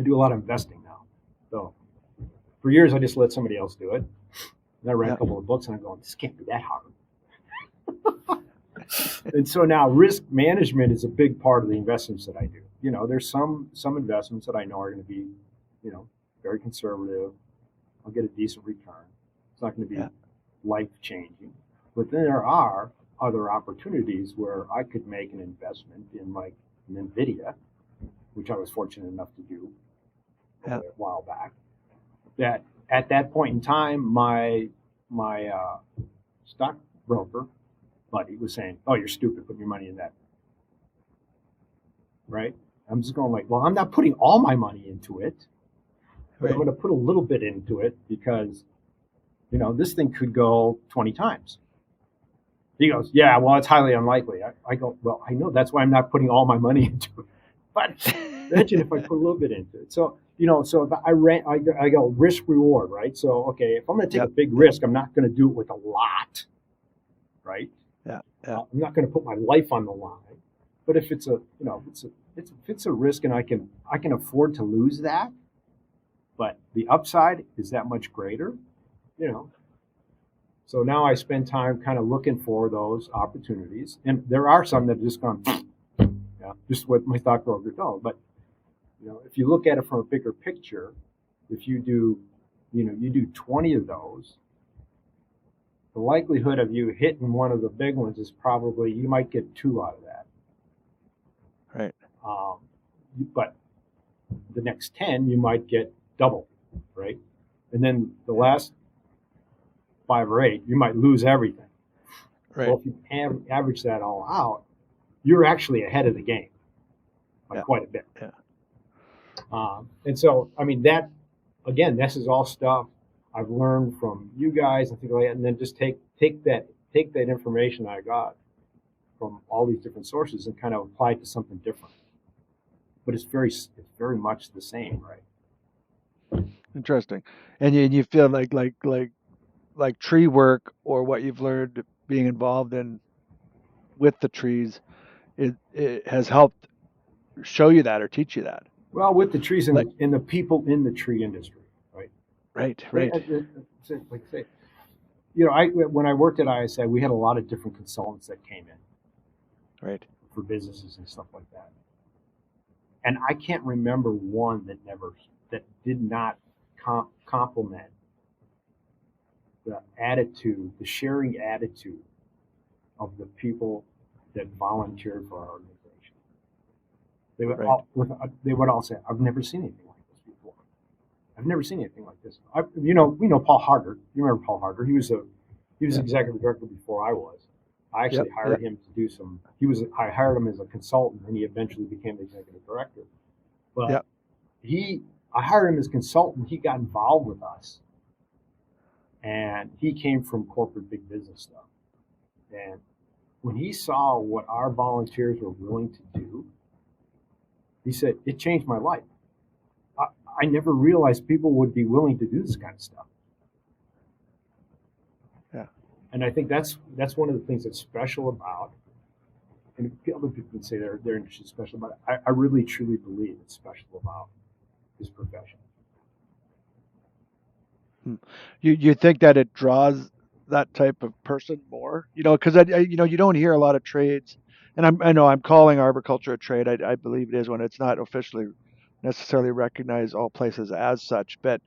do a lot of investing now. So for years I just let somebody else do it. And I read a yeah, couple of books and I'm going, this can't be that hard. And so now risk management is a big part of the investments that I do. There's some investments that I know are going to be, very conservative. I'll get a decent return. It's not going to be yeah, life changing. But then there are other opportunities where I could make an investment in like an NVIDIA, which I was fortunate enough to do a yeah, while back. That at that point in time, my stockbroker buddy was saying, "Oh, you're stupid putting your money in that." Right? I'm just going like, "Well, I'm not putting all my money into it, but I'm right, going to put a little bit into it because this thing could go 20 times." He goes, "Yeah, well, it's highly unlikely." I go, "Well, I know that's why I'm not putting all my money into it, but imagine if I put a little bit into it." So so if I go risk reward, right? So okay, if I'm going to take yeah, a big yeah, risk, I'm not going to do it with a lot, right? yeah, yeah, I'm not going to put my life on the line. But if it's if it's a risk and I can afford to lose that, but the upside is that much greater, you know. So now I spend time kind of looking for those opportunities, and there are some that just gone, yeah, just what my stockbroker told. But if you look at it from a bigger picture, if you do, you do 20 of those, the likelihood of you hitting one of the big ones is probably you might get two out of that. right, Um, but the next 10, you might get double, right? And then the yeah, last 5 or 8, you might lose everything. right, Well, if you average that all out, you're actually ahead of the game by yeah, quite a bit. yeah, And so, I mean, that again, this is all stuff I've learned from you guys and things like that, and then just take that information I got from all these different sources and kind of apply it to something different. But it's very much the same, right? interesting. And you feel like tree work or what you've learned being involved in with the trees, it has helped show you that or teach you that. Well, with the trees Like, and the people in the tree industry, right? right, Like, right, like say, you know, I when I worked at ISI, we had a lot of different consultants that came in right. for businesses and stuff like that, and I can't remember one that did not compliment the attitude, the sharing attitude of the people that volunteered for our organization. Right. They would all say, "I've never seen anything like this before. I've never seen anything like this." You know, we know Paul Harder. You remember Paul Harder? He was Yep. executive director before I was. I Yep. actually hired him to do some. I hired him as a consultant, and he eventually became the executive director. But Yep. I hired him as a consultant. He got involved with us, and he came from corporate big business stuff. And when he saw what our volunteers were willing to do, he said, "It changed my life. I never realized people would be willing to do this kind of stuff." Yeah. And I think that's one of the things that's special about, and other people can say their industry is special, but I really truly believe it's special about this profession. You think that it draws that type of person more? You know, because you know, you don't hear a lot of trades, and I know I'm calling arboriculture a trade. I believe it is when it's not officially necessarily recognized all places as such. But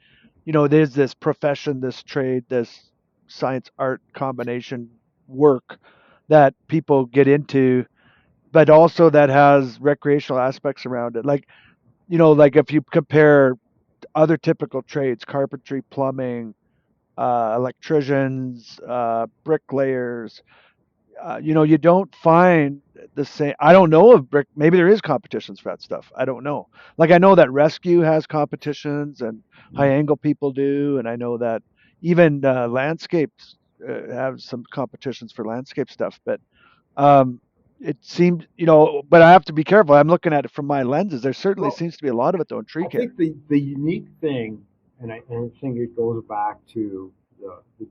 you know, there's this profession, this trade, this science art combination work that people get into, but also that has recreational aspects around it. Like, you know, like if you compare other typical trades, carpentry, plumbing, electricians, bricklayers. You know, you don't find the same. I don't know of brick. Maybe there is competitions for that stuff. I don't know. Like I know that rescue has competitions, and high angle people do, and I know that even landscapes have some competitions for landscape stuff. But um, it seemed, you know, but I have to be careful. I'm looking at it from my lenses. There certainly Well, seems to be a lot of it though in tree I care. think the unique thing, and I think it goes back to the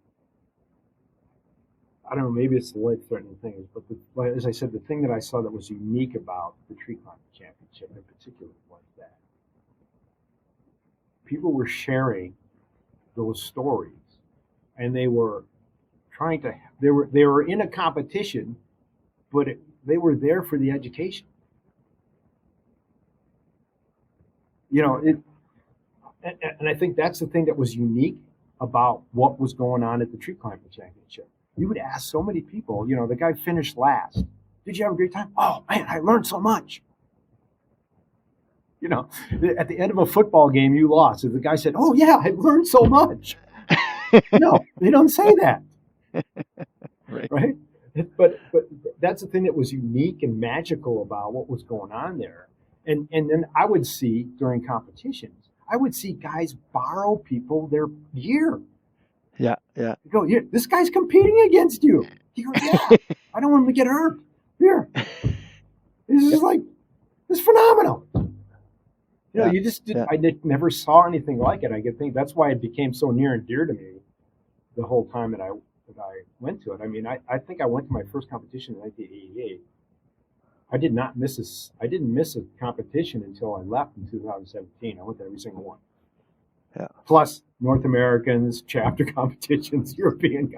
I don't know, maybe it's the life threatening thing, but like, as I said, the thing that I saw that was unique about the tree climbing championship in particular was that people were sharing those stories, and they were trying to they were in a competition, but they were there for the education. You know, and I think that's the thing that was unique about what was going on at the tree climbing championship. You would ask so many people, you know, the guy finished last. Did you have a great time? Oh man, I learned so much. You know, at the end of a football game, you lost. And the guy said, "Oh yeah, I learned so much." No, they don't say that, Right. right? But that's the thing that was unique and magical about what was going on there. And then I would see during competitions, I would see guys borrow people their gear. Yeah. Yeah. You go, here, this guy's competing against you. He goes, yeah, I don't want him to get hurt. Here, this is like, this is phenomenal. You know, Yeah. you just Yeah. never saw anything like it. I could think that's why it became so near and dear to me the whole time that I went to it. I mean, I think I went to my first competition in 1988. I didn't miss a competition until I left in 2017. I went to every single one. Yeah. Plus North Americans, chapter competitions, European.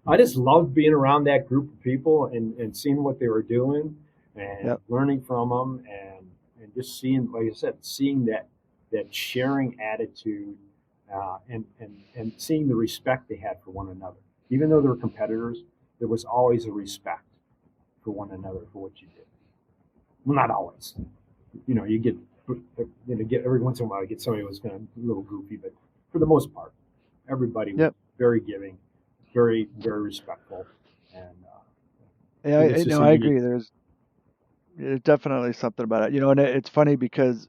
I just loved being around that group of people and seeing what they were doing and Yep. learning from them and just seeing, like I said, seeing that sharing attitude and seeing the respect they had for one another. Even though they were competitors, there was always a respect for one another for what you did. Well, not always. You know, you get every once in a while you get somebody who was kind of a little goofy, but for the most part, everybody was Yep. very giving, very very respectful, and Yeah. it was just No, a I unique. agree. There's definitely something about it. You know, and it's funny because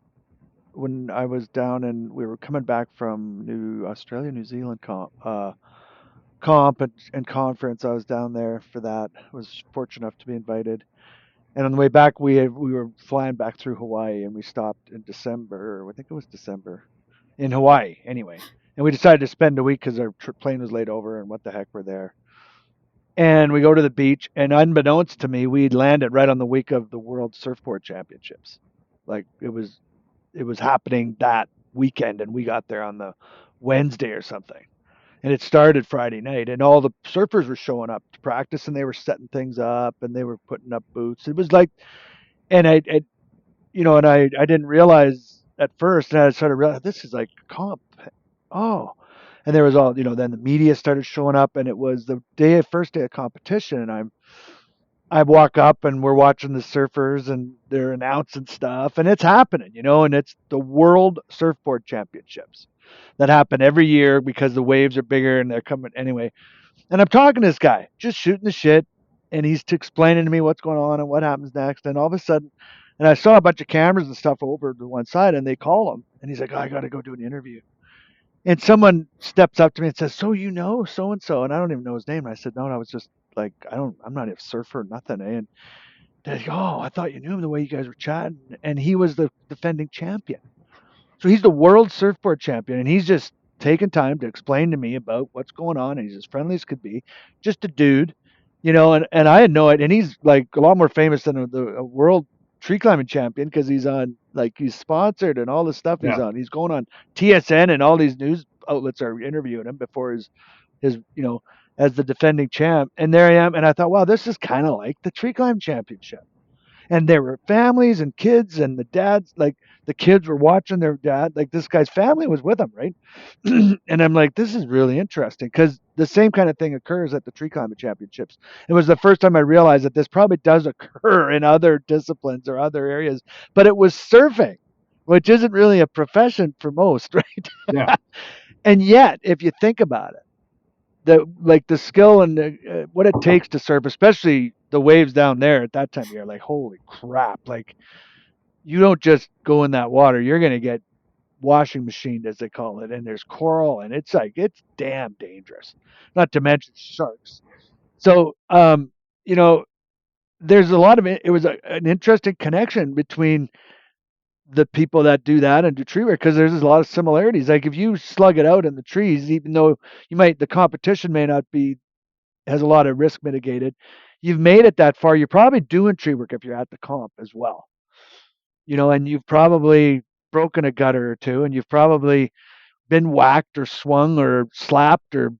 when I was down and we were coming back from New Zealand comp and conference, I was down there for that. I was fortunate enough to be invited. And on the way back, we were flying back through Hawaii, and we stopped in December. I think it was December in Hawaii, anyway. And we decided to spend a week because our plane was laid over, and what the heck, we're there. And we go to the beach, and unbeknownst to me, we'd landed right on the week of the World Surfboard Championships. Like it was it was happening that weekend, and we got there on the Wednesday or something. And it started Friday night, and all the surfers were showing up to practice, and they were setting things up, and they were putting up booths. It was like, and I didn't realize at first, and I started realizing this is like comp. Oh, and there was all, then the media started showing up, and it was the first day of competition, and I walk up, and we're watching the surfers, and they're announcing stuff, and it's happening, and it's the World Surfboard Championships that happen every year because the waves are bigger and they're coming anyway. And I'm talking to this guy, just shooting the shit, and he's explaining to me what's going on and what happens next. And all of a sudden, and I saw a bunch of cameras and stuff over to one side, and they call him, and he's like, "Oh, I got to go do an interview." And someone steps up to me and says, "So you know so and so?" And I don't even know his name. And I said, "No, I was just like, I'm not a surfer, nothing." And they're like, "Oh, I thought you knew him the way you guys were chatting." And he was the defending champion. So he's the world surfboard champion, and he's just taking time to explain to me about what's going on. And he's as friendly as could be, just a dude, and I had no idea. And he's like a lot more famous than a world tree climbing champion because he's on, like, he's sponsored and all the stuff he's Yeah. on. He's going on TSN, and all these news outlets are interviewing him before his as the defending champ. And there I am, and I thought, wow, this is kind of like the tree climb championship. And there were families and kids, and the dads, like the kids were watching their dad, like this guy's family was with him, right? And I'm like, this is really interesting because the same kind of thing occurs at the tree climbing championships. It was the first time I realized that this probably does occur in other disciplines or other areas, but it was surfing, which isn't really a profession for most, right? Yeah. And yet, if you think about it, the skill and what it takes to surf, especially the waves down there at that time of year, like holy crap! Like you don't just go in that water; you're gonna get washing machined, as they call it, and there's coral, and it's damn dangerous. Not to mention sharks. So, there's a lot of it. It was an interesting connection between the people that do that and do tree work because there's a lot of similarities. Like if you slug it out in the trees, even though the competition may not be has a lot of risk mitigated. You've made it that far. You're probably doing tree work if you're at the comp as well. And you've probably broken a gutter or two, and you've probably been whacked or swung or slapped or,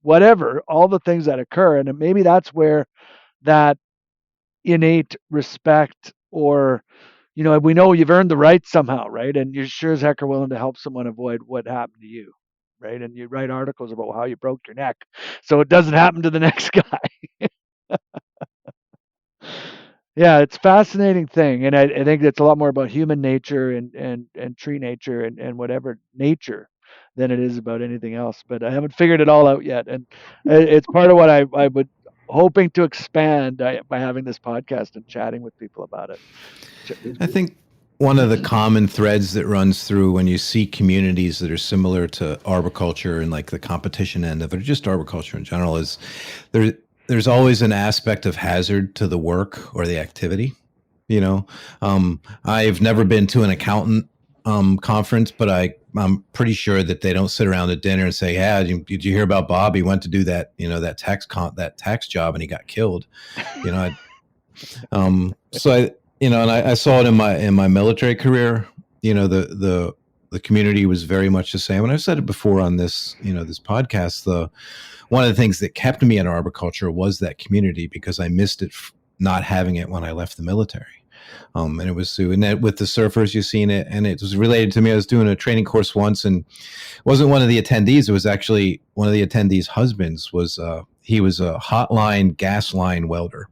whatever, all the things that occur. And maybe that's where that innate respect or, we know you've earned the right somehow, right? And you sure as heck are willing to help someone avoid what happened to you. Right. And you write articles about how you broke your neck so it doesn't happen to the next guy. Yeah, it's a fascinating thing. And I think it's a lot more about human nature and tree nature and whatever nature than it is about anything else. But I haven't figured it all out yet. And it's part of what I would hoping to expand by having this podcast and chatting with people about it. I think one of the common threads that runs through when you see communities that are similar to arboriculture and like the competition end of it, or just arboriculture in general, is there's always an aspect of hazard to the work or the activity. I've never been to an accountant conference, but I'm pretty sure that they don't sit around at dinner and say, "Yeah, did you hear about Bob? He went to do that, that tax job and he got killed." So I saw it in my military career. The community was very much the same. And I've said it before on this, this podcast. One of the things that kept me in arboriculture was that community because I missed it not having it when I left the military. And it was and that with the surfers, you've seen it, and it was related to me. I was doing a training course once, and it wasn't one of the attendees. It was actually one of the attendees' husbands. He was a hotline gas line welder.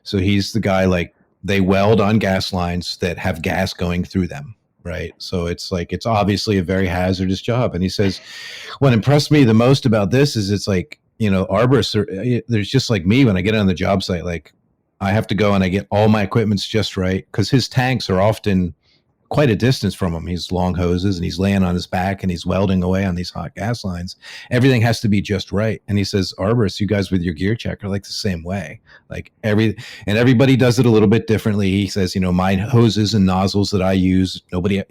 So he's the guy, like, they weld on gas lines that have gas going through them, right? So it's obviously a very hazardous job. And he says, what impressed me the most about this is it's like, arborists there's just like me when I get on the job site, like I have to go and I get all my equipment's just right because his tanks are often quite a distance from him. He's long hoses and he's laying on his back and he's welding away on these hot gas lines. Everything has to be just right. And he says, arborists, you guys with your gear check are like the same way. Like everybody does it a little bit differently. He says, my hoses and nozzles that I use, nobody,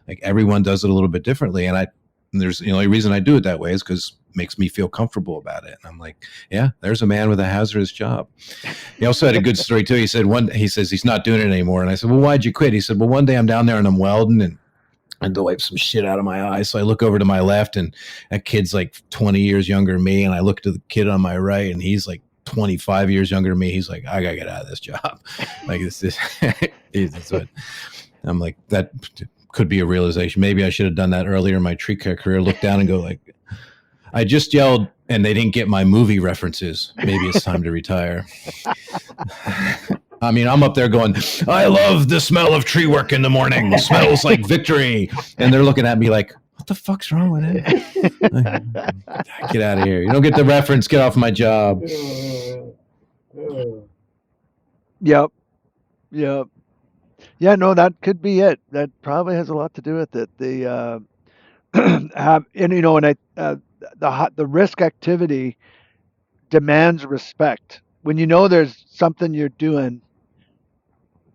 like everyone does it a little bit differently. And there's the only reason I do it that way is because makes me feel comfortable about it. And I'm like, yeah, there's a man with a hazardous job. He also had a good story too. He says he's not doing it anymore. And I said, well, why'd you quit? He said, well, one day I'm down there and I'm welding and I had to wipe some shit out of my eyes. So I look over to my left and that kid's like 20 years younger than me. And I look to the kid on my right and he's like 25 years younger than me. He's like, I gotta get out of this job. Like this is, it's what I'm like, that could be a realization. Maybe I should have done that earlier in my tree care career. Look down and go like, I just yelled and they didn't get my movie references. Maybe it's time to retire. I mean, I'm up there going, I love the smell of tree work in the morning. It smells like victory. And they're looking at me like, what the fuck's wrong with it? Get out of here. You don't get the reference. Get off my job. Yep. Yep. Yeah, no, that could be it. That probably has a lot to do with it. The the risk activity demands respect. When you know there's something you're doing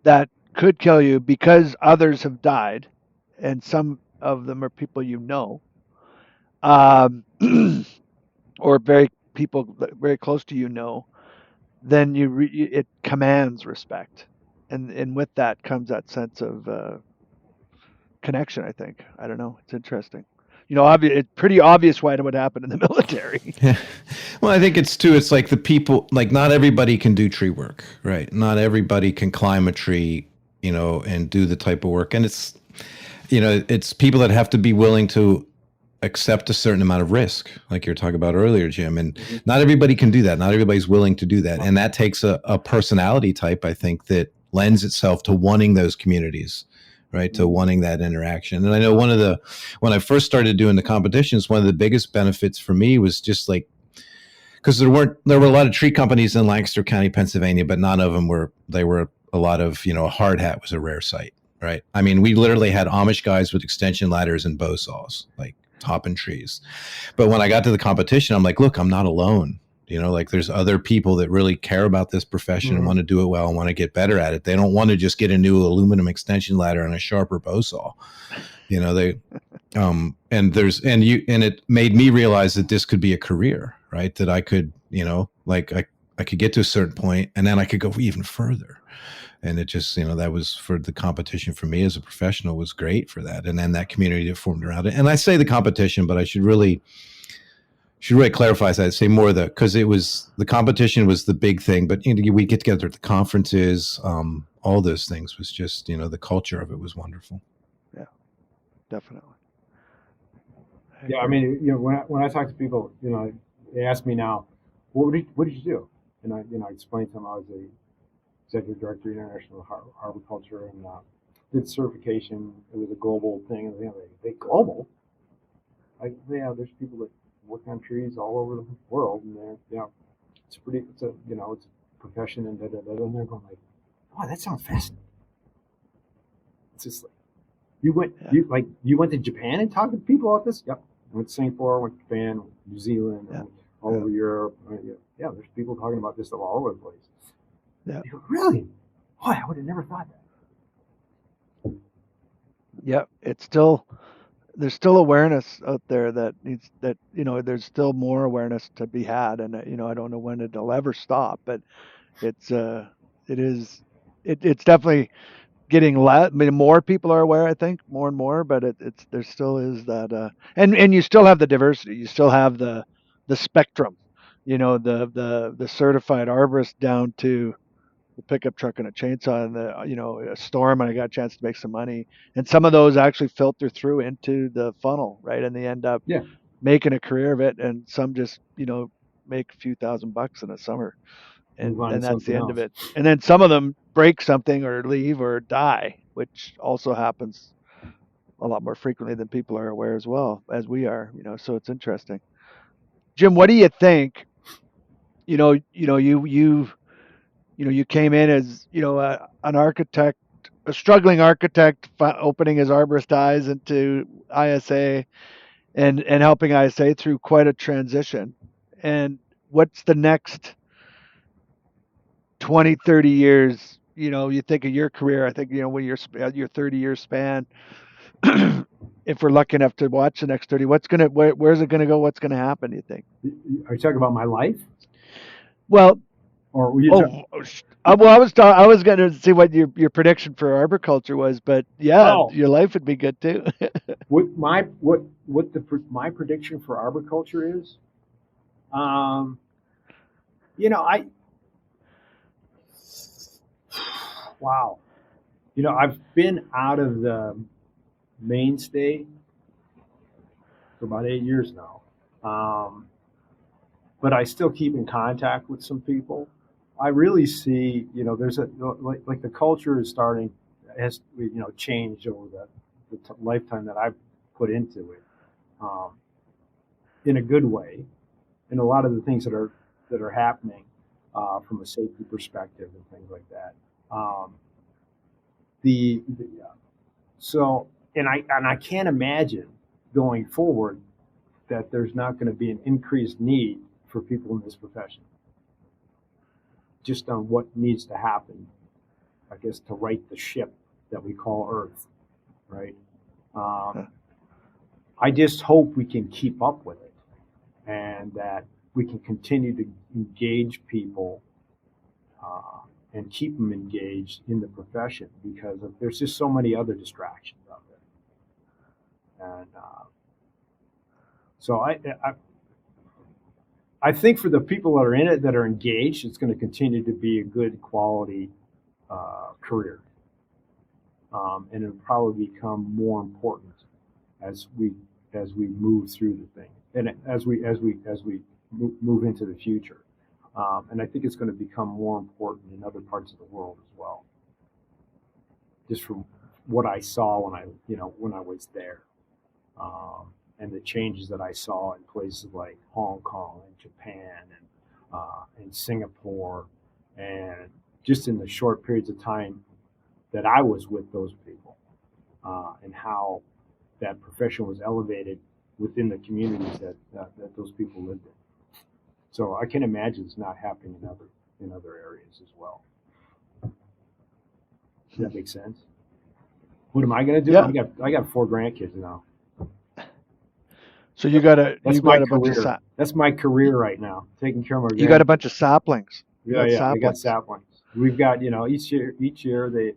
that could kill you because others have died, and some of them are people you know, um, or people very close to then it commands respect, and with that comes that sense of connection. I think. I don't know. It's interesting. It's pretty obvious why it would happen in the military. Yeah. Well, I think it's like the people, like not everybody can do tree work, right? Not everybody can climb a tree, and do the type of work. And it's people that have to be willing to accept a certain amount of risk, like you were talking about earlier, Jim. And not everybody can do that. Not everybody's willing to do that. And that takes a personality type, I think, that lends itself to wanting those communities, right? To wanting that interaction. And I know when I first started doing the competitions, one of the biggest benefits for me was just like, because there were a lot of tree companies in Lancaster County, Pennsylvania, but none of them were a lot of, a hard hat was a rare sight, right? I mean, we literally had Amish guys with extension ladders and bow saws, like topping trees. But when I got to the competition, I'm like, look, I'm not alone. Like there's other people that really care about this profession and want to do it well and want to get better at it. They don't want to just get a new aluminum extension ladder and a sharper bow saw. And it made me realize that this could be a career, right? That I could, I could get to a certain point and then I could go even further. And it just, that was for the competition for me as a professional was great for that. And then that community that formed around it. And I say the competition, but I should really clarify that. Say more because the competition was the big thing, but we get together at the conferences, all those things was just, the culture of it was wonderful. Yeah, definitely. Yeah, I mean, when I talk to people, they ask me now, what did you do? And I explained to them I was the executive director of International Arboriculture and did certification. It was a global thing, and they global. Like, yeah, there's people that work on trees all over the world, and it's a profession, and and they're going like, oh, that sounds fascinating. It's just like you went to Japan and talked to people about this. Yep, I went to Singapore, went to Japan, New Zealand, and all over Europe. Yeah, there's people talking about this all over the place. Yeah, really? Boy, I would have never thought that. Yeah, there's still awareness out there there's still more awareness to be had, and I don't know when it'll ever stop, but it's definitely getting more people are aware, I think, more and more, but there still is that and you still have the diversity, you still have the spectrum, the certified arborist down to the pickup truck and a chainsaw and a storm, and I got a chance to make some money. And some of those actually filter through into the funnel, right? And they end up making a career of it, and some just, make a few $1,000 in a summer. And that's the end of it. And then some of them break something or leave or die, which also happens a lot more frequently than people are aware as well, as we are, so it's interesting. Jim, what do you think? You came in as, an architect, a struggling architect, opening his arborist eyes into ISA and helping ISA through quite a transition. And what's the next 20, 30 years? You think of your career, I think, when your 30-year span, if we're lucky enough to watch the next 30, where's it gonna go? What's gonna happen? Do you think? Are you talking about my life, Well, or were you talking? well, I was going to see what your prediction for arboriculture was, but yeah, Oh, your life would be good too. my prediction for arboriculture is, um, I wow, I've been out of the mainstay for about 8 years now, but I still keep in contact with some people. I really see, there's like the culture is starting has changed over the lifetime that I've put into it, um, in a good way, and a lot of the things that are happening from a safety perspective and things like that. The so and I can't imagine going forward that there's not going to be an increased need for people in this profession, just on what needs to happen, I guess, to right the ship that we call Earth, right? I just hope we can keep up with it, and that we can continue to engage people, and keep them engaged in the profession, because there's just so many other distractions out there. And so I think for the people that are in it, that are engaged, it's going to continue to be a good quality career, and it'll probably become more important as we move through the thing, and as we move into the future. And I think it's going to become more important in other parts of the world as well, just from what I saw when I was there, and the changes that I saw in places like Hong Kong and Japan and Singapore, and just in the short periods of time that I was with those people, and how that profession was elevated within the communities that those people lived in. So I can imagine it's not happening in other areas as well. Does that make sense? What am I going to do? Yeah. I got 4 grandkids now. So you got a bunch career. of That's my career right now, taking care of my grandkids. you got a bunch of saplings. Yeah, I got saplings. We've got, each year they,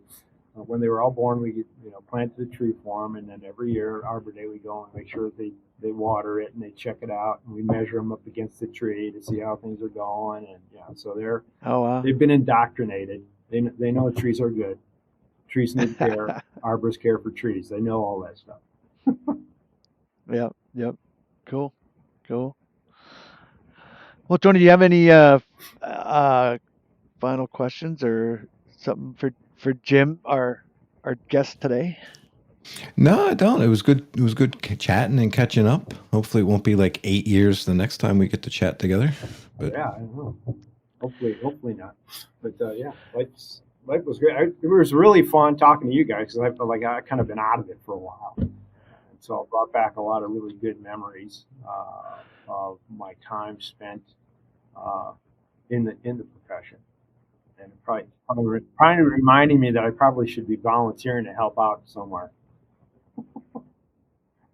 when they were all born, we planted a tree for them, and then every year Arbor Day we go and make sure they water it and they check it out, and we measure them up against the tree to see how things are going. And so they've been indoctrinated. They know trees are good. Trees need care. Arborists care for trees. They know all that stuff. Yep. Cool. Well, Tony, do you have any final questions or something for Jim, our guest today? No, I don't. It was good. It was good chatting and catching up. Hopefully, it won't be like 8 years the next time we get to chat together. But yeah, I don't know. Hopefully not. But yeah, life was great. It was really fun talking to you guys, because I felt like I kind of been out of it for a while, and so it brought back a lot of really good memories of my time spent in the profession, and probably reminding me that I probably should be volunteering to help out somewhere.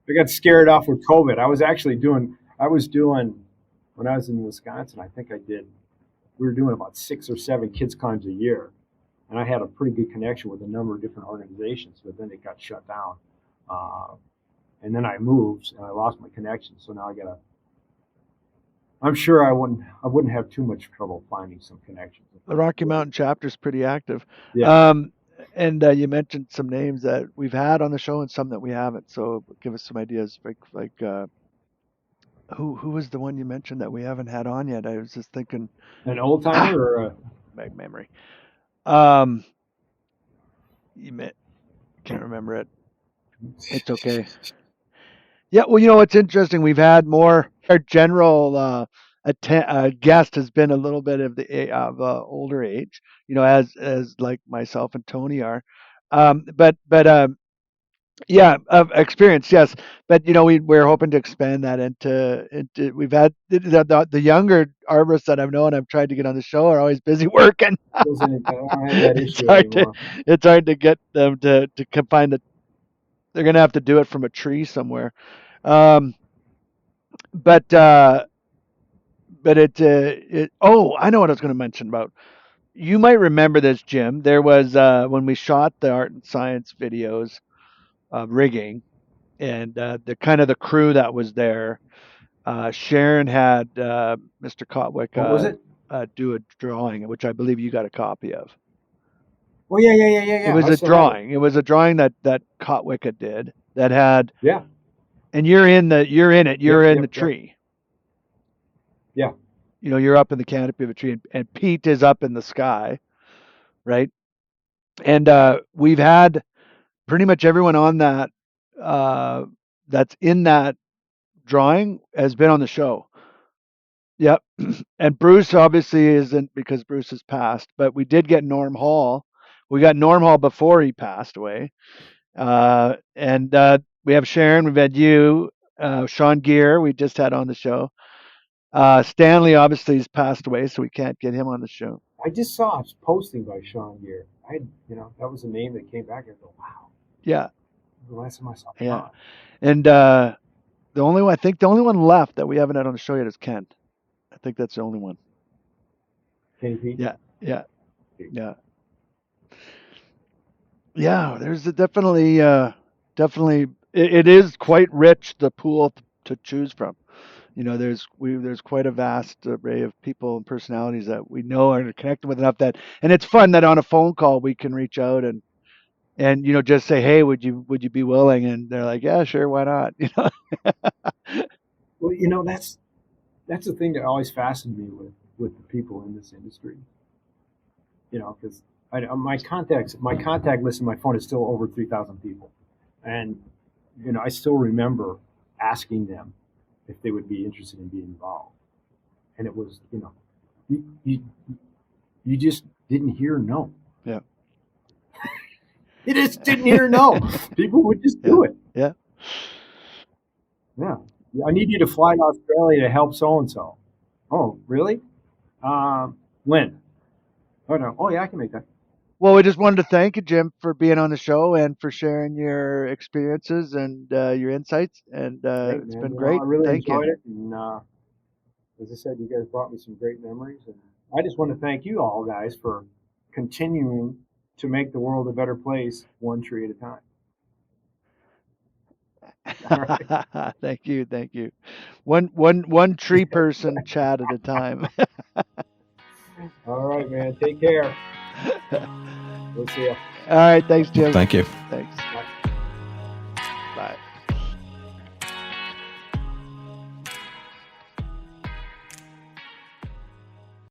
I got scared off with COVID. I was doing when I was in Wisconsin. I think we were doing about 6 or 7 kids climbs a year, and I had a pretty good connection with a number of different organizations. But then it got shut down, and then I moved and I lost my connection. So now I'm sure I wouldn't have too much trouble finding some connections. The Rocky Mountain chapter is pretty active. Yeah. And you mentioned some names that we've had on the show and some that we haven't. So give us some ideas, like who was the one you mentioned that we haven't had on yet? I was just thinking an old timer or a memory. Can't remember it. It's okay. Yeah, well, it's interesting. We've had more. Our general guest has been a little bit of the older age, as like myself and Tony are. But yeah, of experience, yes. But we're hoping to expand that into. We've had the younger arborists that I've known. I've tried to get on the show are always busy working. I don't have that issue anymore. It's hard to get them to find They're going to have to do it from a tree somewhere. Um, but oh, I know what I was going to mention about. You might remember this, Jim. There was when we shot the art and science videos of rigging, and the kind of the crew that was there. Sharon had Mr. Cotwick What was it? do a drawing, which I believe you got a copy of. Oh yeah. It was I a still have it. drawing. It was a drawing that Cotwick did that had, Yeah. and you're in it. You're in the tree. Yeah. You know, you're up in the canopy of a tree, and Pete is up in the sky, right? And we've had pretty much everyone on that that's in that drawing has been on the show. Yep. And Bruce obviously isn't because Bruce has passed, but we did get Norm Hall. We got Norm Hall before he passed away. And we have Sharon, we've had you, Sean Gear, we just had on the show. Stanley obviously has passed away, so we can't get him on the show. I just saw a posting by Sean Gear. That was a name that came back. I go, wow. Yeah. The last time I saw Yeah. Sean. And I think the only one left that we haven't had on the show yet is Ken. I think that's the only one. Kenny Pete? Yeah. Yeah, there's definitely it is quite rich, the pool to choose from. You know, there's quite a vast array of people and personalities that we know are connected with enough that, and it's fun that on a phone call we can reach out and just say, hey, would you be willing? And they're like, yeah, sure, why not? Well, that's the thing that always fascinated me with the people in this industry. Because my contact list in my phone is still over 3,000 people, and I still remember asking them if they would be interested in being involved, and it was you just didn't hear no. Yeah. You just didn't hear no. People would just do it. Yeah. Yeah. I need you to fly to Australia to help so and so. Oh, really? When? Oh no. Oh yeah, I can make that. Well, we just wanted to thank you, Jim, for being on the show and for sharing your experiences and your insights. And it's been great. I really Thank enjoyed you. it. And as I said, you guys brought me some great memories. And I just want to thank you all, guys, for continuing to make the world a better place, one tree at a time. Right. Thank you. One tree person chat at a time. All right, man. Take care. We'll see you. All right. Thanks, Jim. Thank you. Thanks.